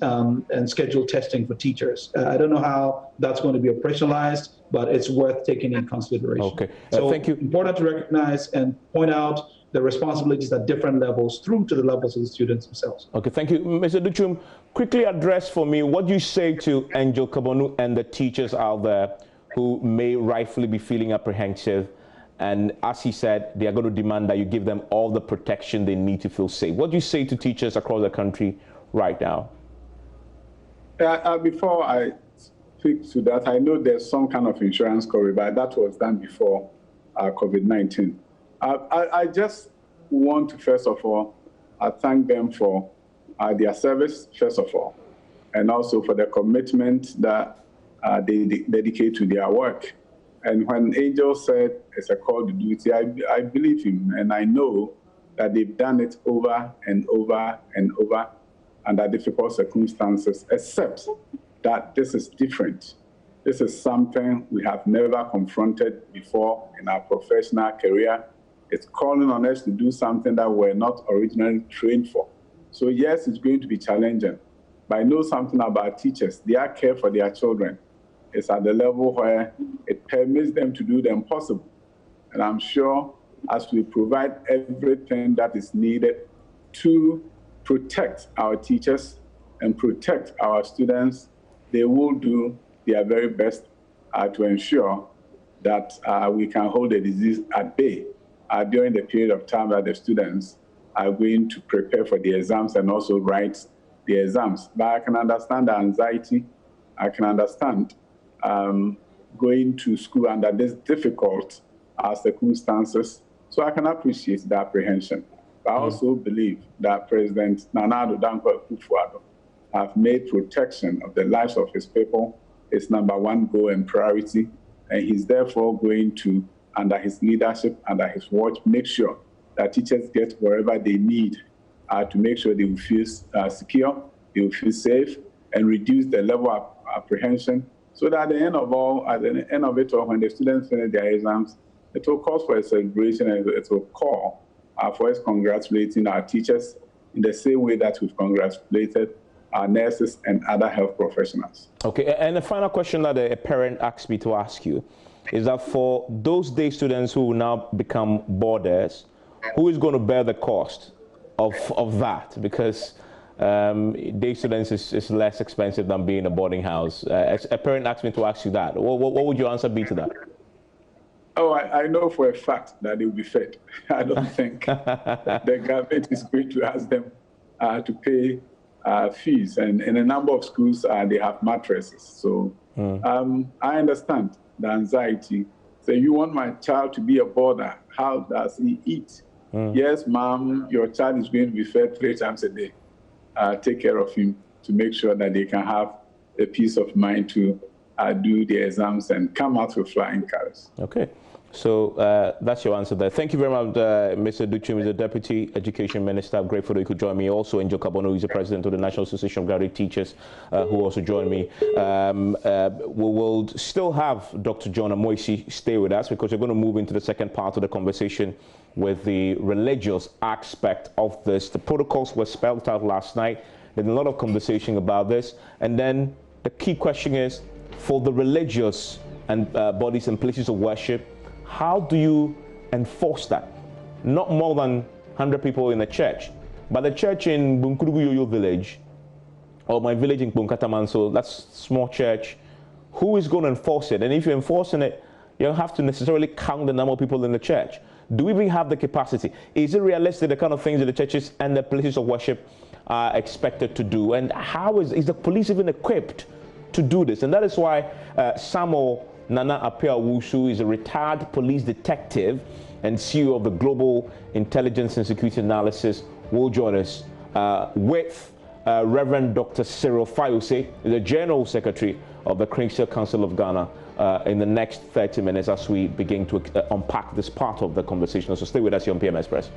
scheduled testing for teachers. I don't know how that's going to be operationalized, but it's worth taking in consideration. Okay, so thank you. Important to recognize and point out the responsibilities at different levels through to the levels of the students themselves. Okay, thank you. Mr. Duchum, quickly address for me what you say to Angel Kabonu and the teachers out there who may rightfully be feeling apprehensive. And as he said, they are going to demand that you give them all the protection they need to feel safe. What do you say to teachers across the country right now? Before I speak to that, I know there's some kind of insurance coverage, but that was done before COVID-19. I just want to, first of all, thank them for their service, first of all, and also for the commitment that they dedicate to their work. And when Angel said it's a call to duty, I believe him, and I know that they've done it over and over and over under difficult circumstances, except that this is different. This is something we have never confronted before in our professional career. It's calling on us to do something that we're not originally trained for. So yes, it's going to be challenging, but I know something about teachers. Their care for their children is at the level where it permits them to do the impossible. And I'm sure as we provide everything that is needed to protect our teachers and protect our students, they will do their very best to ensure that we can hold the disease at bay during the period of time that the students are going to prepare for the exams and also write the exams. But I can understand the anxiety. I can understand going to school under these difficult circumstances. So I can appreciate the apprehension. But I also believe that President Nana Addo Dankwa Akufo-Addo have made protection of the lives of his people his #1 goal and priority. And he's therefore going to, under his leadership, under his watch, make sure that teachers get wherever they need to make sure they will feel secure, they will feel safe, and reduce the level of apprehension, so that at the end of it all, when the students finish their exams, it will call for a celebration, and it will call for us congratulating our teachers in the same way that we've congratulated our nurses and other health professionals. Okay, and the final question that a parent asked me to ask you is that for those day students who will now become boarders, who is going to bear the cost of that? Because day students is less expensive than being in a boarding house. A parent asked me to ask you that. What would your answer be to that? Oh, I know for a fact that they will be fed. I don't think the government is going to ask them to pay fees. And in a number of schools, they have mattresses. So I understand the anxiety. So you want my child to be a boarder, how does he eat? Yes, ma'am, your child is going to be fed 3 times a day. Take care of him to make sure that they can have the peace of mind to do the exams and come out with flying colors. Okay. So that's your answer there. Thank you very much, Mr. Duchim, the Deputy Education Minister. I'm grateful that you could join me. Also, Angel Kabono, who is the President of the National Association of Graduate Teachers, who also joined me. We will still have Dr. John Amoisi stay with us because we're going to move into the second part of the conversation with the religious aspect of this. The protocols were spelled out last night. There's a lot of conversation about this. And then the key question is, for the religious and bodies and places of worship, how do you enforce that? Not more than 100 people in a church, but the church in Bunkurugu village, or my village in Bunkatamanso, that's small church, who is going to enforce it? And if you're enforcing it, you don't have to necessarily count the number of people in the church. Do we even have the capacity? Is it realistic, the kind of things that the churches and the places of worship are expected to do? And how is the police even equipped to do this? And that is why Samuel Nana Appiah-Owusu is a retired police detective and CEO of the Global Intelligence and Security Analysis, will join us with Reverend Dr. Cyril Fayose, the General Secretary of the Christian Council of Ghana, in the next 30 minutes as we begin to unpack this part of the conversation. So stay with us here on PM Express.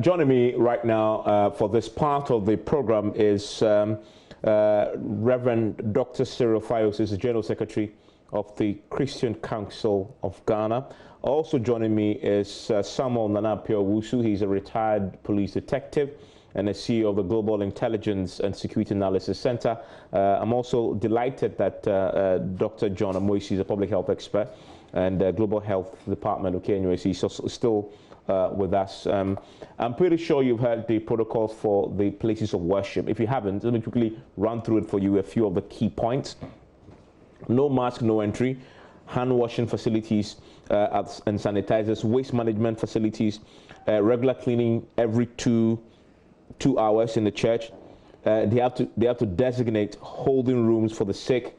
Joining me right now for this part of the program is Reverend Dr. Cyril Fayose, is the General Secretary of the Christian Council of Ghana. Also joining me is Samuel Nana Appiah-Owusu. He's a retired police detective and a CEO of the Global Intelligence and Security Analysis Center. I'm also delighted that Dr. John Amoisi is a public health expert and Global Health Department of KNUST is still with us. I'm pretty sure you've heard the protocols for the places of worship. If you haven't, let me quickly run through it for you, a few of the key points. No mask, no entry. hand washing facilities and sanitizers, waste management facilities, regular cleaning every two hours in the church. They have to designate holding rooms for the sick,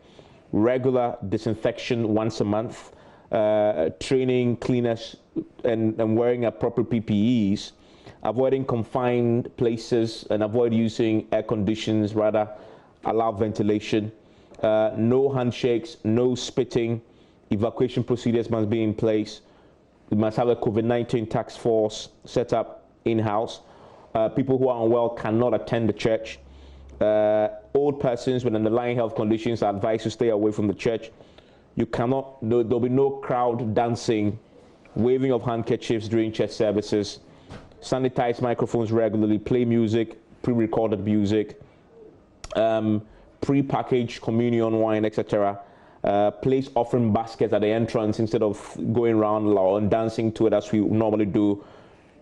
regular disinfection once a month, training cleaners and wearing appropriate PPEs, avoiding confined places and avoid using air conditions, rather allow ventilation, no handshakes, no spitting, evacuation procedures must be in place. We must have a COVID-19 task force set up in-house. People who are unwell cannot attend the church. Old persons with underlying health conditions are advised to stay away from the church. You cannot, there'll be no crowd dancing, waving of handkerchiefs during church services, sanitize microphones regularly, play music, pre-recorded music, pre-packaged communion wine, etc. Place offering baskets at the entrance instead of going around and dancing to it as we normally do.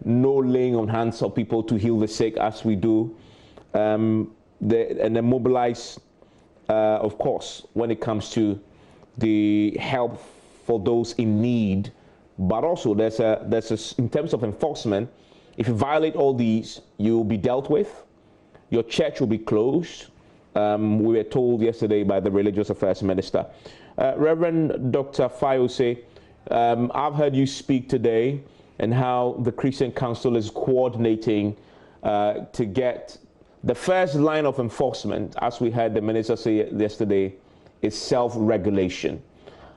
No laying on hands of people to heal the sick as we do. And then mobilize, of course, when it comes to the help for those in need. But also there's a in terms of enforcement, if you violate all these, you will be dealt with. Your church will be closed. We were told yesterday by the Religious Affairs Minister. Reverend Dr. Fayose, I've heard you speak today and how the Christian Council is coordinating to get the first line of enforcement, as we heard the minister say yesterday, is self-regulation.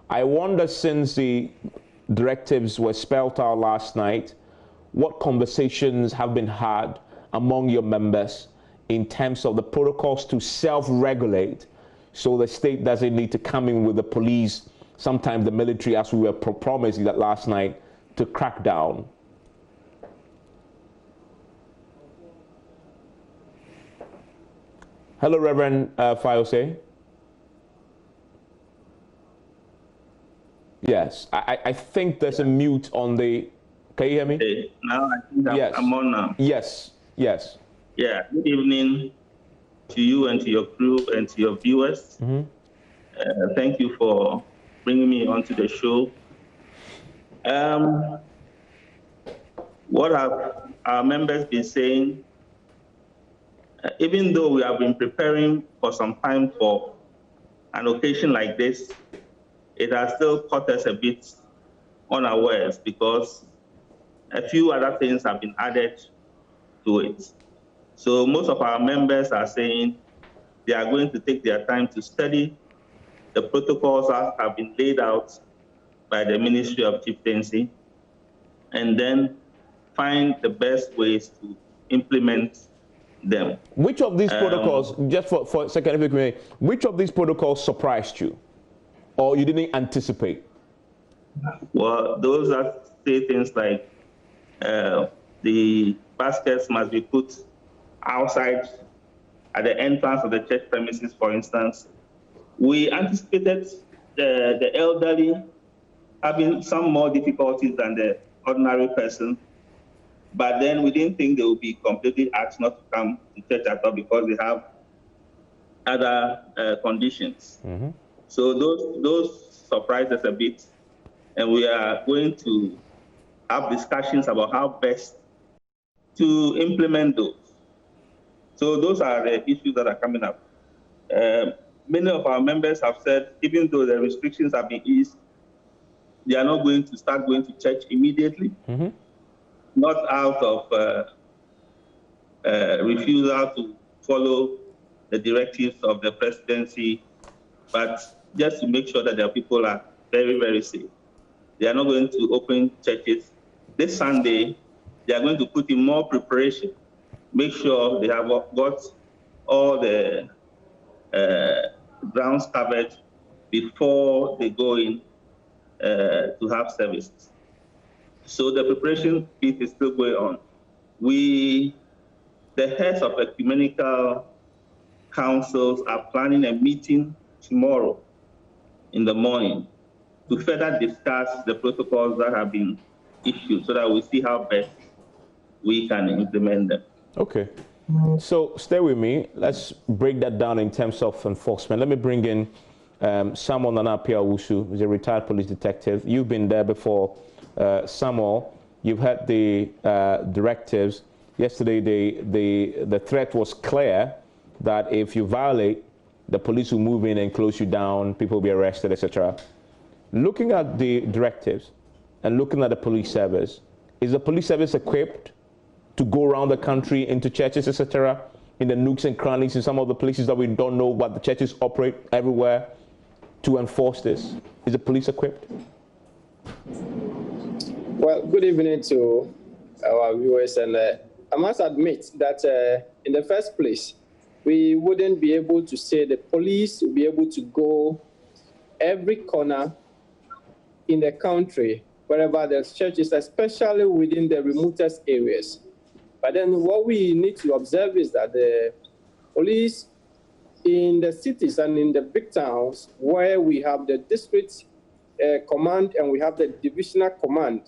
I wonder, since the directives were spelled out last night, what conversations have been had among your members in terms of the protocols to self-regulate, so the state doesn't need to come in with the police, sometimes the military, as we were promised that last night, to crack down? Hello, Reverend Fayose. Yes, I think there's a mute on the. Can you hear me? Okay. Now I think yes. I'm on now. Yes, yes. Yeah. Good evening to you and to your crew and to your viewers. Mm-hmm. Thank you for bringing me onto the show. What have our members been saying? Even though we have been preparing for some time for an occasion like this, it has still caught us a bit unawares because a few other things have been added to it. So most of our members are saying they are going to take their time to study the protocols that have been laid out by the Ministry of Chieftaincy, and then find the best ways to implement them. Which of these protocols, just for a second, if you may, which of these protocols surprised you, or you didn't anticipate? Well, those that say things like the baskets must be put outside at the entrance of the church premises, for instance. We anticipated the elderly having some more difficulties than the ordinary person, but then we didn't think they would be completely asked not to come to church at all because they have other conditions. Mm-hmm. So those surprised us a bit, and we are going to have discussions about how best to implement those. So those are the issues that are coming up. Many of our members have said, even though the restrictions have been eased, they are not going to start going to church immediately, mm-hmm. not out of refusal to follow the directives of the presidency, but just to make sure that their people are very, very safe. They are not going to open churches. This Sunday, they are going to put in more preparation, make sure they have got all the grounds covered before they go in to have services. So the preparation piece is still going on. The heads of ecumenical councils are planning a meeting tomorrow in the morning to further discuss the protocols that have been issued so that we see how best we can implement them. Okay. So stay with me. Let's break that down in terms of enforcement. Let me bring in Samuel Nana Piawusu, who's a retired police detective. You've been there before, Samuel. You've had the directives. Yesterday, the threat was clear that if you violate, the police will move in and close you down, people will be arrested, etc. Looking at the directives and looking at the police service, is the police service equipped to go around the country into churches, etc., in the nooks and crannies, in some of the places that we don't know, but the churches operate everywhere, to enforce this? Is the police equipped? Well, good evening to our viewers, and I must admit that in the first place, we wouldn't be able to say the police will be able to go every corner in the country, wherever there's churches, especially within the remotest areas. But then what we need to observe is that the police in the cities and in the big towns where we have the district command and we have the divisional command,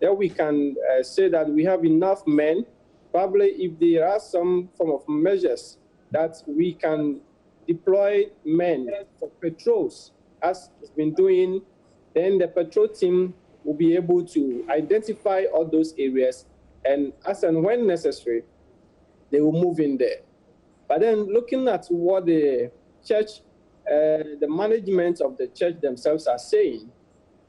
there we can say that we have enough men. Probably if there are some form of measures that we can deploy men for patrols, as it's been doing, then the patrol team will be able to identify all those areas, and as and when necessary, they will move in there. But then looking at what the church, the management of the church themselves are saying,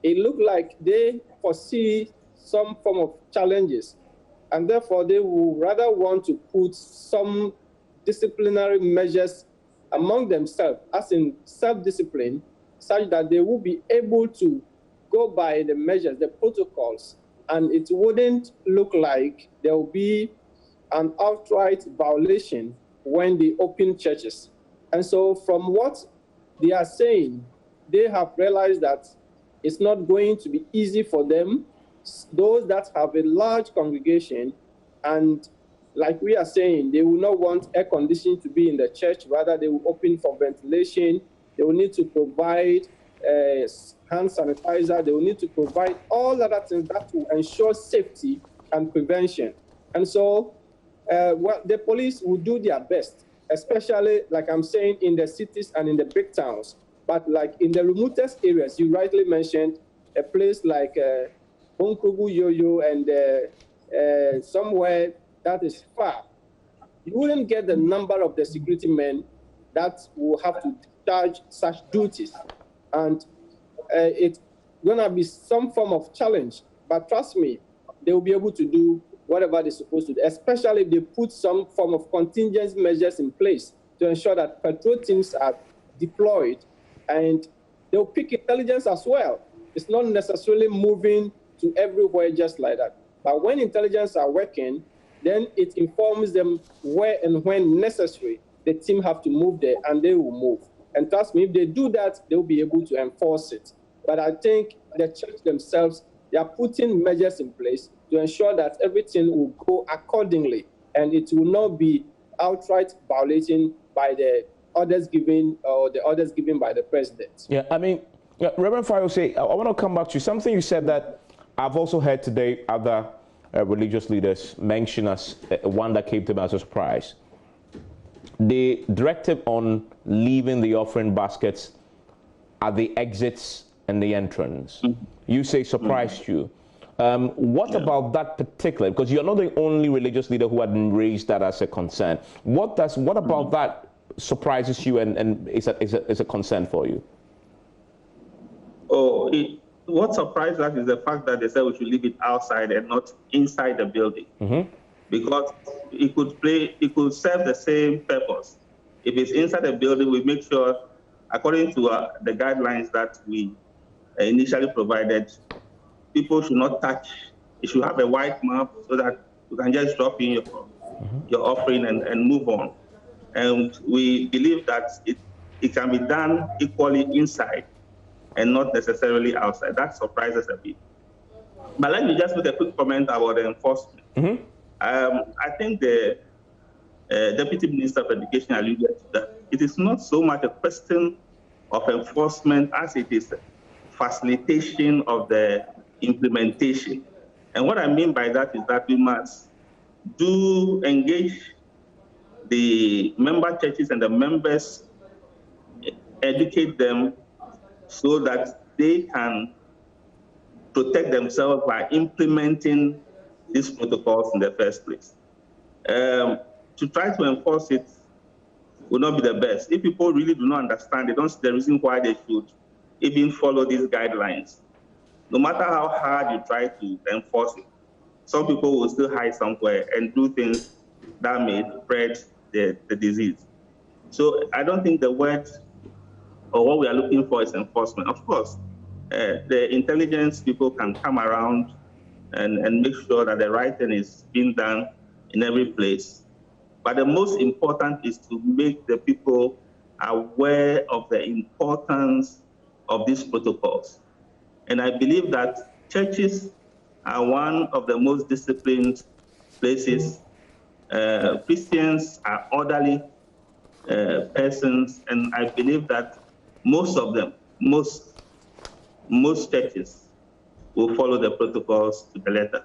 it looks like they foresee some form of challenges, and therefore they will rather want to put some disciplinary measures among themselves, as in self-discipline, such that they will be able to go by the measures, the protocols, and it wouldn't look like there will be an outright violation when they open churches. And so from what they are saying, they have realized that it's not going to be easy for them, those that have a large congregation, and like we are saying, they will not want air conditioning to be in the church, rather they will open for ventilation, they will need to provide hand sanitizer, they will need to provide all other things that will ensure safety and prevention. And so well, the police will do their best, especially, like I'm saying, in the cities and in the big towns. But like in the remotest areas, you rightly mentioned a place like Bonkrugu Yoyo and somewhere that is far, you wouldn't get the number of the security men that will have to discharge such duties. And it's going to be some form of challenge. But trust me, they will be able to do whatever they're supposed to do, especially if they put some form of contingency measures in place to ensure that patrol teams are deployed, and they'll pick intelligence as well. It's not necessarily moving to everywhere just like that. But when intelligence are working, then it informs them where and when necessary the team have to move there, and they will move. And trust me, if they do that, they'll be able to enforce it. But I think the church themselves, they are putting measures in place to ensure that everything will go accordingly, and it will not be outright violating by the orders given or the orders given by the president. Yeah, I mean, Reverend Fayose, I want to come back to you. Something you said that I've also heard today other religious leaders mention as one that came to me as a surprise. The directive on leaving the offering baskets at the exits and the entrance, you say surprised you. What about that particular? Because you're not the only religious leader who had raised that as a concern. What about that surprises you and is a concern for you? What surprised us is the fact that they said we should leave it outside and not inside the building, because it could serve the same purpose. If it's inside the building, we make sure, according to the guidelines that we initially provided, people should not touch. It should have a white mark so that you can just drop in your offering and move on. And we believe that it can be done equally inside and not necessarily outside. That surprises a bit. But let me just make a quick comment about the enforcement. I think the Deputy Minister of Education alluded to that. It is not so much a question of enforcement as it is facilitation of the implementation. And what I mean by that is that we must do engage the member churches and the members, educate them so that they can protect themselves by implementing these protocols in the first place. To try to enforce it will not be the best. If people really do not understand, they don't see the reason why they should even follow these guidelines. No matter how hard you try to enforce it, some people will still hide somewhere and do things that may spread the disease. So I don't think the word or what we are looking for is enforcement. Of course, the intelligence people can come around and make sure that the right thing is being done in every place. But the most important is to make the people aware of the importance of these protocols. And I believe that churches are one of the most disciplined places. Christians are orderly persons, and I believe that most of them, most churches will follow the protocols to the letter.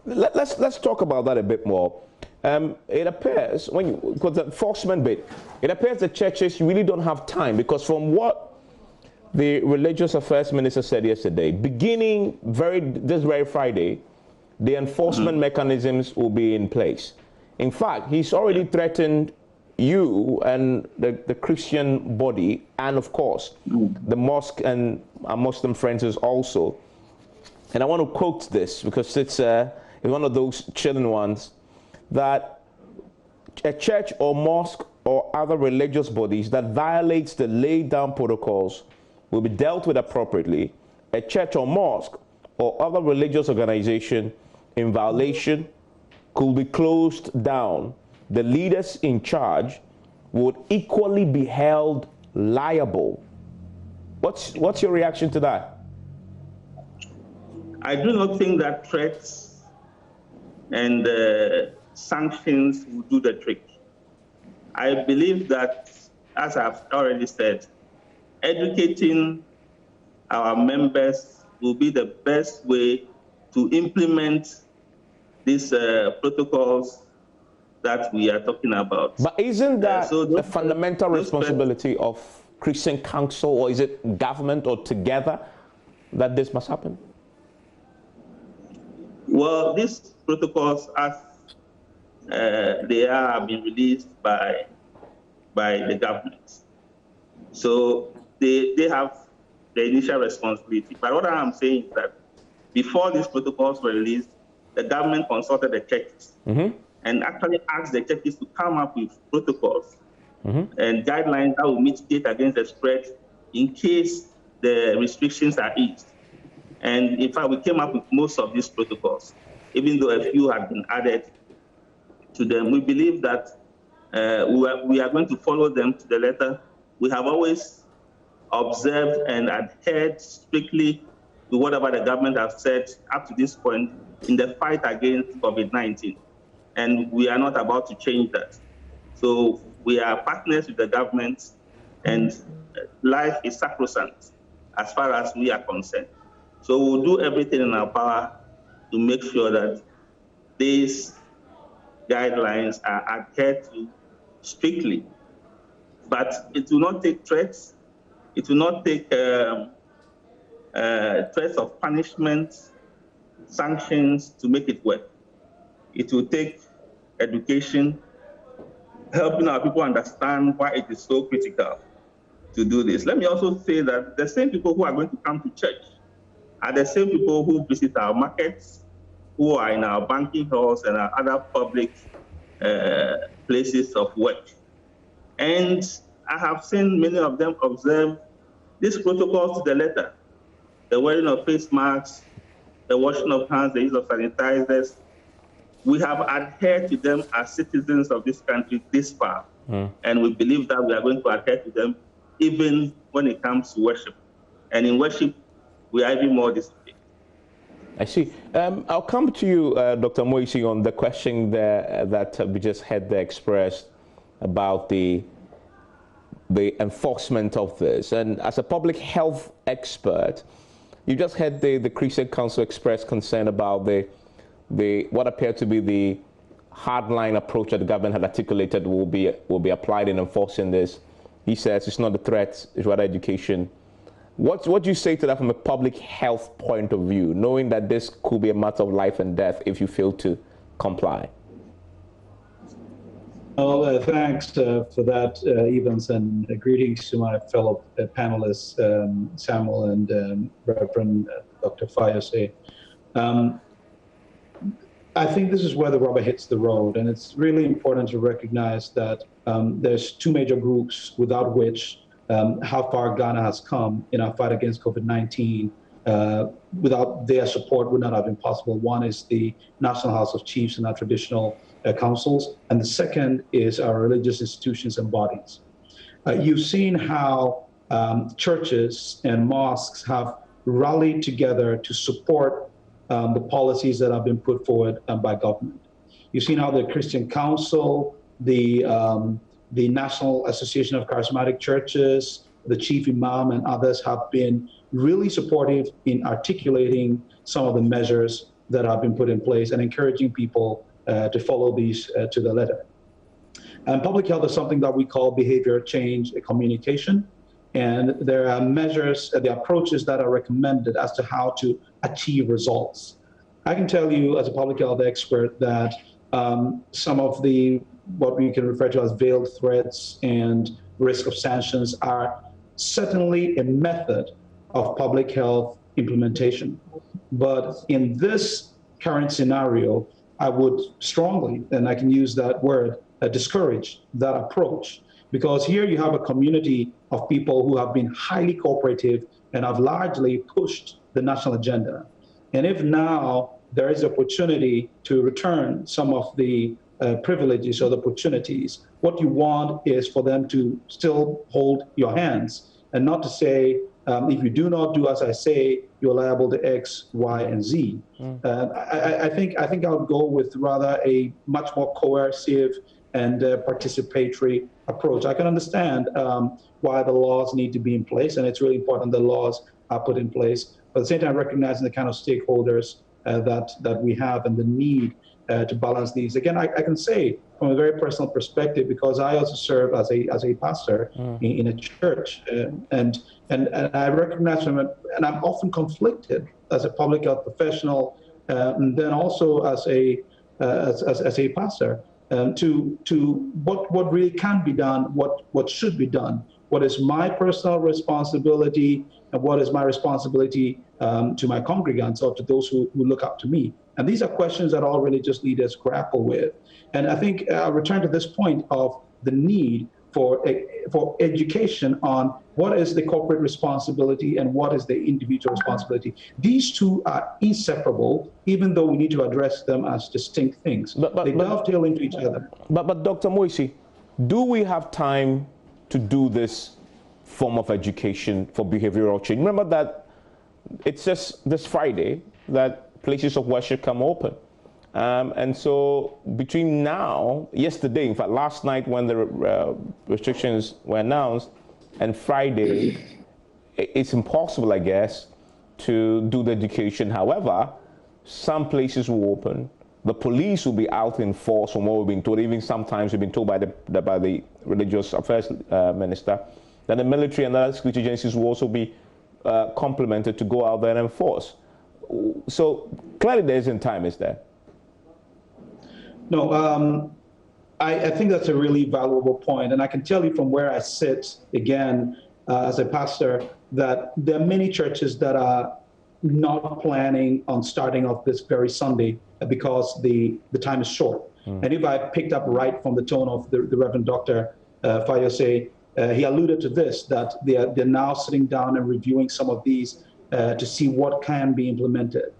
Let's talk about that a bit more. It appears, because the enforcement bit, it appears that churches really don't have time, because from what the Religious Affairs Minister said yesterday, beginning this very Friday, the enforcement mechanisms will be in place. In fact, he's already threatened you and the Christian body, and of course, the mosque and our Muslim friends also. And I want to quote this because it's one of those chilling ones, that a church or mosque or other religious bodies that violates the laid down protocols will be dealt with appropriately. A church or mosque or other religious organization in violation could be closed down. The leaders in charge would equally be held liable. What's your reaction to that? I do not think that threats and sanctions will do the trick. I believe that, as I've already said, educating our members will be the best way to implement these protocols that we are talking about. But isn't that a fundamental responsibility of Christian Council, or is it government, or together that this must happen? Well, these protocols, as they have been released by the government. So they have the initial responsibility. But what I'm saying is that before these protocols were released, the government consulted the churches and actually asked the churches to come up with protocols and guidelines that will mitigate against the spread in case the restrictions are eased. And in fact, we came up with most of these protocols, even though a few had been added to them. We believe that we are going to follow them to the letter. We have always observed and adhered strictly to whatever the government has said up to this point in the fight against COVID-19. And we are not about to change that. So we are partners with the government, and life is sacrosanct as far as we are concerned. So we'll do everything in our power to make sure that these guidelines are adhered to strictly. But it will not take threats. It will not take threats of punishment, sanctions to make it work. It will take education, helping our people understand why it is so critical to do this. Let me also say that the same people who are going to come to church are the same people who visit our markets, who are in our banking halls and our other public places of work. And I have seen many of them observe these protocols to the letter: the wearing of face masks, the washing of hands, the use of sanitizers. We have adhered to them as citizens of this country this far. And we believe that we are going to adhere to them even when it comes to worship. And in worship, we are even more disciplined. I see. I'll come to you, Dr. Moisey, on the question there that we just had there expressed about the enforcement of this. And as a public health expert, you just had the Christian Council express concern about what appeared to be the hardline approach that the government had articulated will be applied in enforcing this. He says it's not the threat, it's rather education What do you say to that from a public health point of view, knowing that this could be a matter of life and death if you fail to comply? Well, thanks for that, Evans, and greetings to my fellow panelists, Samuel and Reverend Dr. Fayose. I think this is where the rubber hits the road, and it's really important to recognize that there's two major groups without which how far Ghana has come in our fight against COVID-19. Without their support would not have been possible. One is the National House of Chiefs and our traditional councils, and the second is our religious institutions and bodies. You've seen how churches and mosques have rallied together to support the policies that have been put forward by government. You've seen how the Christian Council, the National Association of Charismatic Churches, the Chief Imam, and others have been really supportive in articulating some of the measures that have been put in place and encouraging people to follow these to the letter. And public health is something that we call behavior change communication. And there are measures, the approaches that are recommended as to how to achieve results. I can tell you as a public health expert that some of what we can refer to as veiled threats and risk of sanctions are certainly a method of public health implementation. But in this current scenario, I would strongly, and I can use that word, discourage that approach. Because here you have a community of people who have been highly cooperative and have largely pushed the national agenda. And if now there is opportunity to return some of the privileges or the opportunities, what you want is for them to still hold your hands and not to say, if you do not do as I say, you're liable to X, Y, and Z. I think I would go with rather a much more coercive and participatory approach. I can understand why the laws need to be in place, and it's really important the laws are put in place. But at the same time, recognizing the kind of stakeholders that we have and the need to balance these. Again, I can say from a very personal perspective, because I also serve as a pastor in a church, and I recognize from it, and I'm often conflicted as a public health professional, and then also as a pastor, to what really can be done, what should be done, what is my personal responsibility, and what is my responsibility to my congregants or to those who look up to me. And these are questions that all religious leaders grapple with. And I think I'll return to this point of the need for education on what is the corporate responsibility and what is the individual responsibility. These two are inseparable, even though we need to address them as distinct things. They dovetail into each other. But Dr. Moisi, do we have time to do this form of education for behavioral change? Remember that it's just this Friday that places of worship come open. And so between now, yesterday, in fact, last night when the restrictions were announced, and Friday, it's impossible, I guess, to do the education. However, some places will open. The police will be out in force from what we've been told. Even sometimes we've been told by the religious affairs minister that the military and other security agencies will also be complemented to go out there and enforce. So clearly there isn't time, is there? No, I think that's a really valuable point. And I can tell you from where I sit, again, as a pastor, that there are many churches that are not planning on starting off this very Sunday because the time is short. And if I picked up right from the tone of the Reverend Dr. Fayose, he alluded to this, that they're now sitting down and reviewing some of these to see what can be implemented.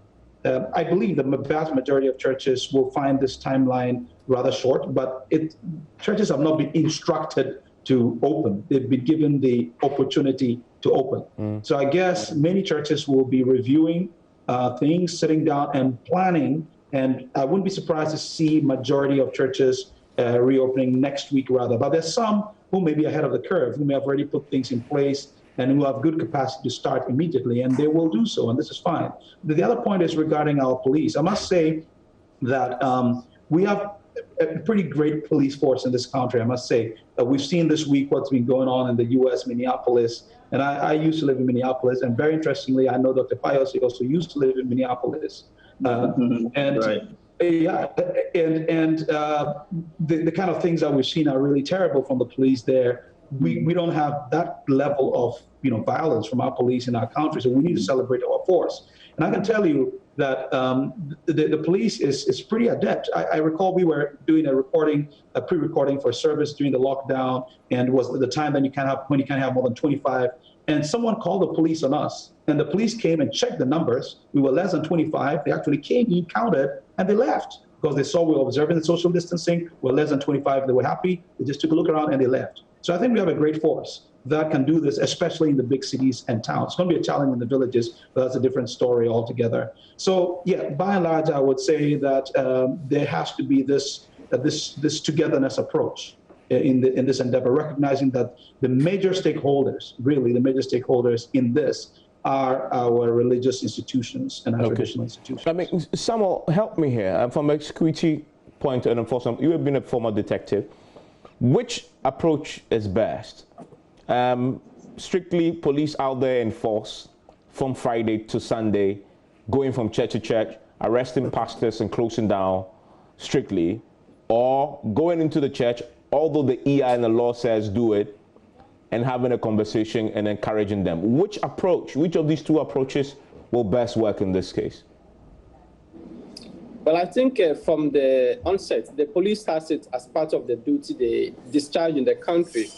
I believe the vast majority of churches will find this timeline rather short, but churches have not been instructed to open. They've been given the opportunity to open. So I guess many churches will be reviewing things, sitting down and planning, and I wouldn't be surprised to see majority of churches reopening next week rather. But there's some who may be ahead of the curve, who may have already put things in place and who have good capacity to start immediately, and they will do so, and this is fine. The other point is regarding our police. I must say that we have a pretty great police force in this country, I must say. We've seen this week what's been going on in the U.S., Minneapolis. And I used to live in Minneapolis. And very interestingly, I know Dr. Pius also used to live in Minneapolis. And right. Yeah, and the kind of things that we've seen are really terrible from the police there. We don't have that level of violence from our police in our country, so we need to celebrate our force. And I can tell you that the police is pretty adept. I recall we were doing a pre-recording for service during the lockdown, and it was the time that you can't have more than 25. And someone called the police on us, and the police came and checked the numbers. We were less than 25. They actually came in, counted, and they left because they saw we were observing the social distancing. We're less than 25. They were happy. They just took a look around and they left. So I think we have a great force that can do this, especially in the big cities and towns. It's going to be a challenge in the villages, but that's a different story altogether. So yeah, by and large, I would say that there has to be this togetherness approach in this endeavor, recognizing that the major stakeholders, really the major stakeholders in this, are our religious institutions and our traditional institutions. I mean, Samuel, help me here. From a security point and enforcement, you have been a former detective. Which approach is best? Strictly police out there in force from Friday to Sunday, going from church to church, arresting pastors and closing down strictly, or going into the church, although the EI and the law says do it, and having a conversation and encouraging them? Which of these two approaches will best work in this case? Well, I think from the onset, the police has it as part of the duty they discharge in the country.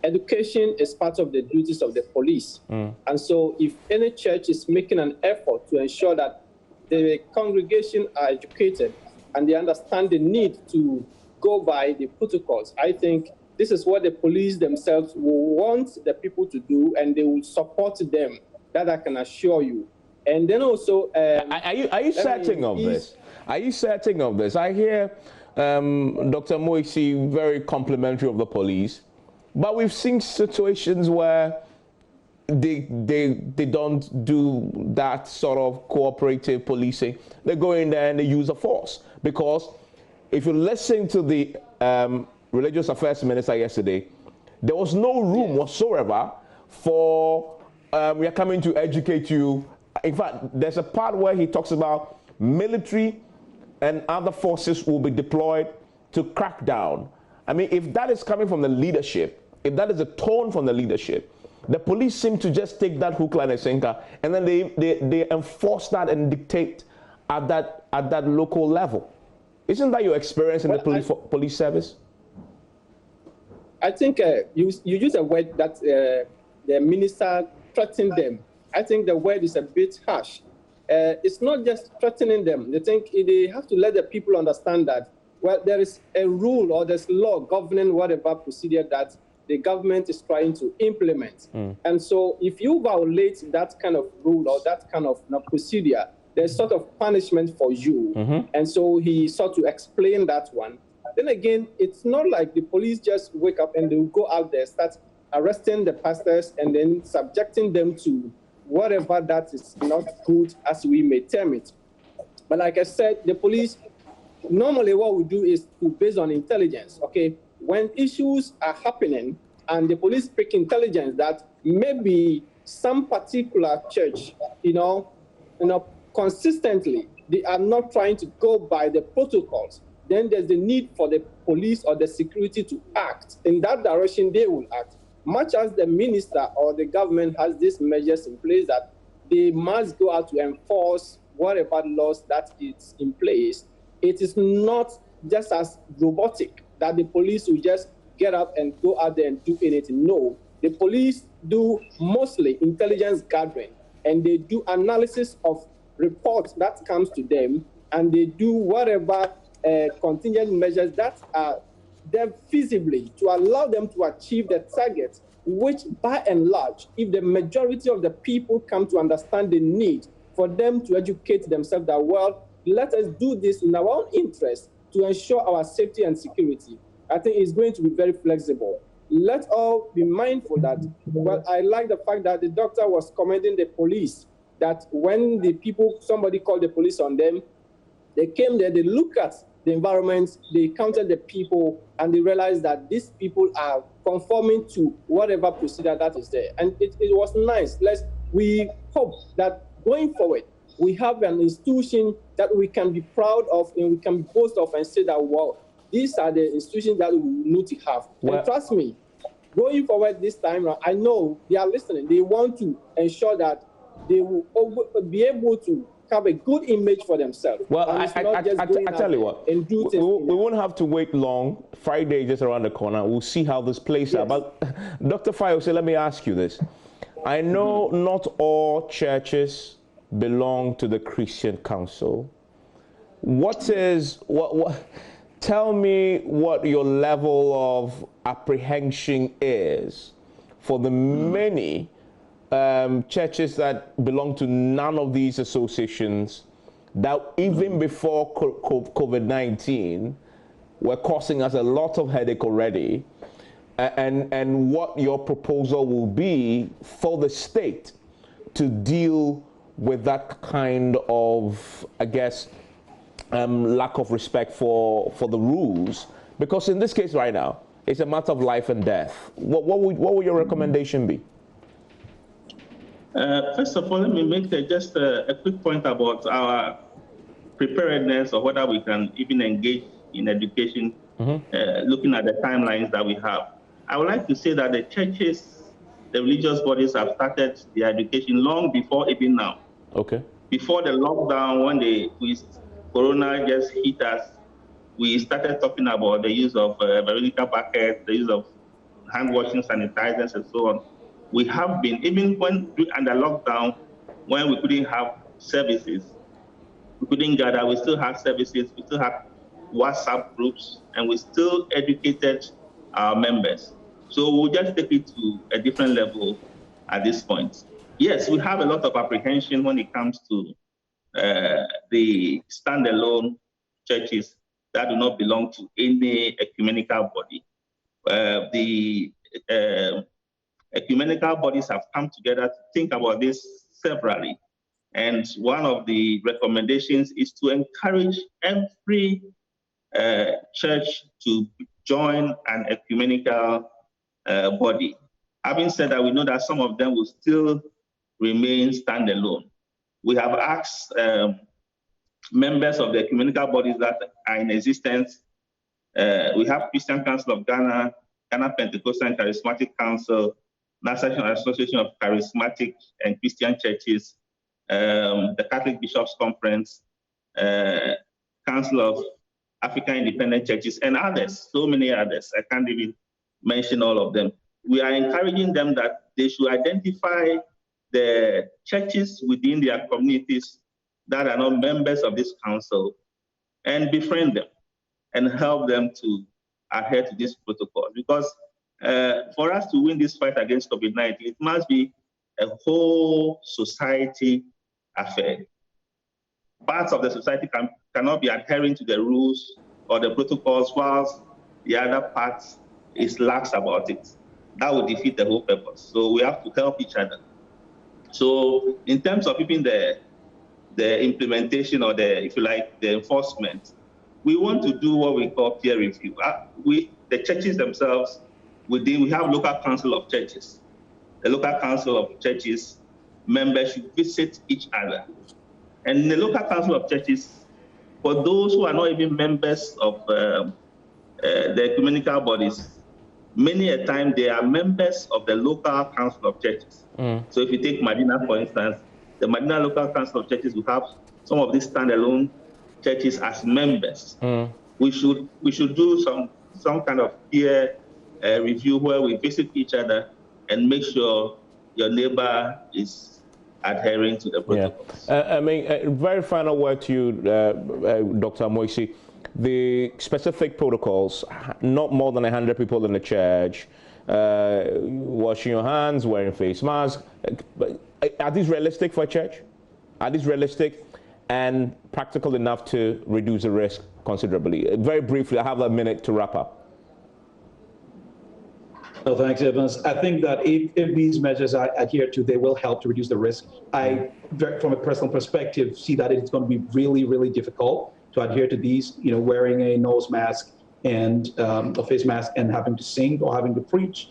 Education is part of the duties of the police. And so if any church is making an effort to ensure that the congregation are educated and they understand the need to go by the protocols, I think this is what the police themselves will want the people to do, and they will support them. That I can assure you. And then also... are you certain of this? Are you certain of this? I hear Dr. Moisi very complimentary of the police, but we've seen situations where they don't do that sort of cooperative policing. They go in there and they use a force. Because if you listen to the Religious Affairs Minister yesterday, there was no room whatsoever for we are coming to educate you. In fact, there's a part where he talks about military and other forces will be deployed to crack down. I mean, if that is coming from the leadership, if that is a tone from the leadership, the police seem to just take that hook, line, and sinker, and then they enforce that and dictate at that local level. Isn't that your experience in the police service? I think you use a word that the minister threatened them. I think the word is a bit harsh. It's not just threatening them. They have to let the people understand that, well, there is a rule or there's law governing whatever procedure that the government is trying to implement. And so if you violate that kind of rule or that kind of procedure, there's sort of punishment for you. And so he sought to explain that one. Then again, it's not like the police just wake up and they'll go out there, start arresting the pastors and then subjecting them to whatever that is not good, as we may term it. But like I said, the police, normally what we do is to based on intelligence, okay? When issues are happening and the police pick intelligence that maybe some particular church, consistently, they are not trying to go by the protocols, then there's the need for the police or the security to act. In that direction, they will act. Much as the minister or the government has these measures in place that they must go out to enforce whatever laws that is in place, it is not just as robotic that the police will just get up and go out there and do anything. No, the police do mostly intelligence gathering, and they do analysis of reports that comes to them, and they do whatever contingent measures that are there feasibly to allow them to achieve the target, which by and large, if the majority of the people come to understand the need for them to educate themselves that, well, let us do this in our own interest to ensure our safety and security, I think it's going to be very flexible. Let's all be mindful that, well, I like the fact that the doctor was commending the police, that when somebody called the police on them, they came there, they look at the environment, they counted the people, and they realized that these people are conforming to whatever procedure that is there. And it was nice. We hope that going forward, we have an institution that we can be proud of and we can boast of and say that, wow, these are the institutions that we need to have. Well, and trust me, going forward this time, I know they are listening. They want to ensure that they will be able to have a good image for themselves. Well, I tell you what, we won't have to wait long. Friday is just around the corner. We'll see how this plays out. But Dr. Fayose, let me ask you this. I know not all churches belong to the Christian Council. Tell me what your level of apprehension is for the many churches that belong to none of these associations that even before COVID-19 were causing us a lot of headache already, and what your proposal will be for the state to deal with that kind of, I guess, lack of respect for the rules. Because in this case right now, it's a matter of life and death. What would your recommendation be? First of all, let me make just a quick point about our preparedness, or whether we can even engage in education, looking at the timelines that we have. I would like to say that the churches, the religious bodies have started their education long before even now. Okay. Before the lockdown, when Corona just hit us, we started talking about the use of Veronica buckets, the use of hand washing sanitizers, and so on. We have been, even when under lockdown, when we couldn't have services, we couldn't gather, we still have services, we still have WhatsApp groups, and we still educated our members. So we'll just take it to a different level at this point. Yes, we have a lot of apprehension when it comes to the standalone churches that do not belong to any ecumenical body. The ecumenical bodies have come together to think about this severally. And one of the recommendations is to encourage every church to join an ecumenical body. Having said that, we know that some of them will still remain standalone. We have asked members of the ecumenical bodies that are in existence. We have Christian Council of Ghana, Ghana Pentecostal and Charismatic Council, National Association of Charismatic and Christian Churches, the Catholic Bishops Conference, Council of African Independent Churches, and others, so many others. I can't even mention all of them. We are encouraging them that they should identify the churches within their communities that are not members of this council and befriend them and help them to adhere to these protocols. Because for us to win this fight against COVID-19, it must be a whole society affair. Parts of the society cannot be adhering to the rules or the protocols whilst the other parts is lax about it. That would defeat the whole purpose. So we have to help each other. So in terms of even the implementation or the enforcement, we want to do what we call peer review. The churches themselves, we have local council of churches. The local council of churches members should visit each other. And in the local council of churches, for those who are not even members of the ecumenical bodies, many a time they are members of the local council of churches. So if you take Medina, for instance, the Medina local council of churches will have some of these standalone churches as members. We should do some kind of peer review where we visit each other and make sure your neighbor is adhering to the protocols. I mean, a very final word to you, Dr. Amoisi. The specific protocols, not more than 100 people in the church, washing your hands, wearing face masks. Are these realistic for a church? Are these realistic and practical enough to reduce the risk considerably? Very briefly, I have a minute to wrap up. No, thanks, Evans. I think that if these measures are adhered to, they will help to reduce the risk. I, from a personal perspective, see that it's going to be really, really difficult. to adhere to these, wearing a nose mask and a face mask and having to sing or having to preach,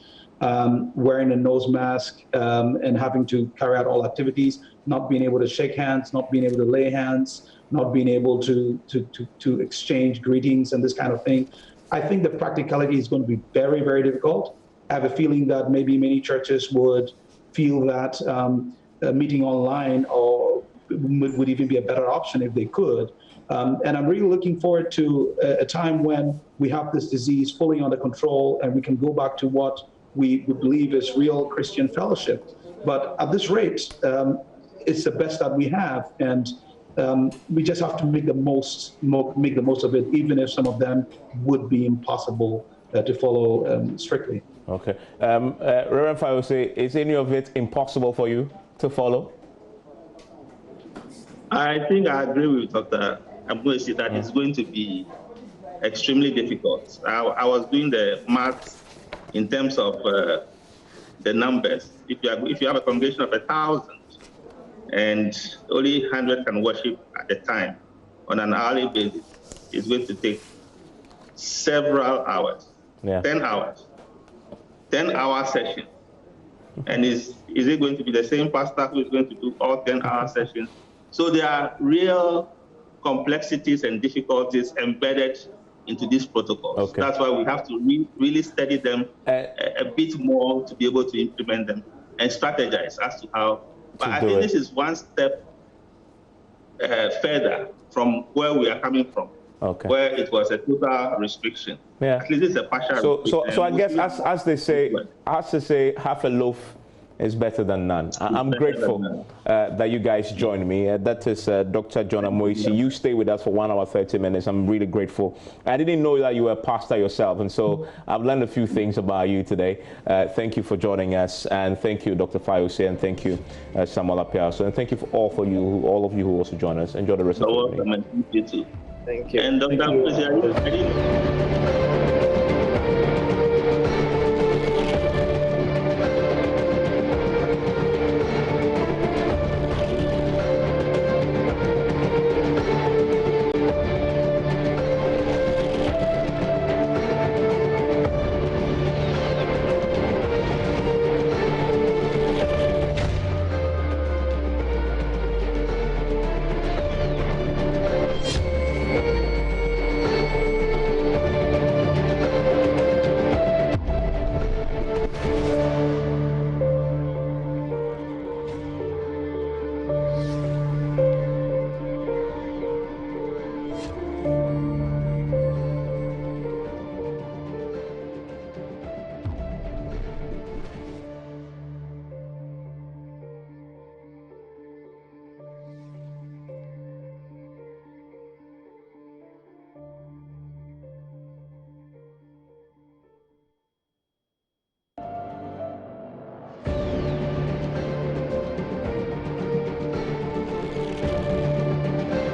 wearing a nose mask and having to carry out all activities, not being able to shake hands, not being able to lay hands, not being able to exchange greetings and this kind of thing. I think the practicality is going to be very, very difficult. I have a feeling that maybe many churches would feel that meeting online or would even be a better option if they could. And I'm really looking forward to a time when we have this disease fully under control and we can go back to what we believe is real Christian fellowship. But at this rate, it's the best that we have, and we just have to make the most of it, even if some of them would be impossible to follow strictly. Okay. Reverend Fayose, is any of it impossible for you to follow? I think I agree with Dr. Amoisi that it's going to be extremely difficult. I was doing the maths in terms of the numbers. If you have a congregation of 1,000 and only 100 can worship at a time on an hourly basis, it's going to take several hours, 10 hours, 10-hour session. And is it going to be the same pastor who is going to do all 10-hour sessions? So there are real complexities and difficulties embedded into these protocols. Okay. That's why we have to really study them a bit more to be able to implement them and strategize as to how. But I think this is one step further from where we are coming from, where it was a total restriction. Yeah. At least it's a partial restriction. So I guess as they say, half a loaf is better than none. I'm grateful that you guys joined me. That is Dr. John Amoisi. You stay with us for 1 hour, 30 minutes. I'm really grateful. I didn't know that you were a pastor yourself, and so I've learned a few things about you today. Thank you for joining us, and thank you, Dr. Fayose, and thank you, Samuel Apiaso, and thank you for all of you who also joined us. Enjoy the rest of the evening. Thank you too. Thank you. And Dr. Amoisi,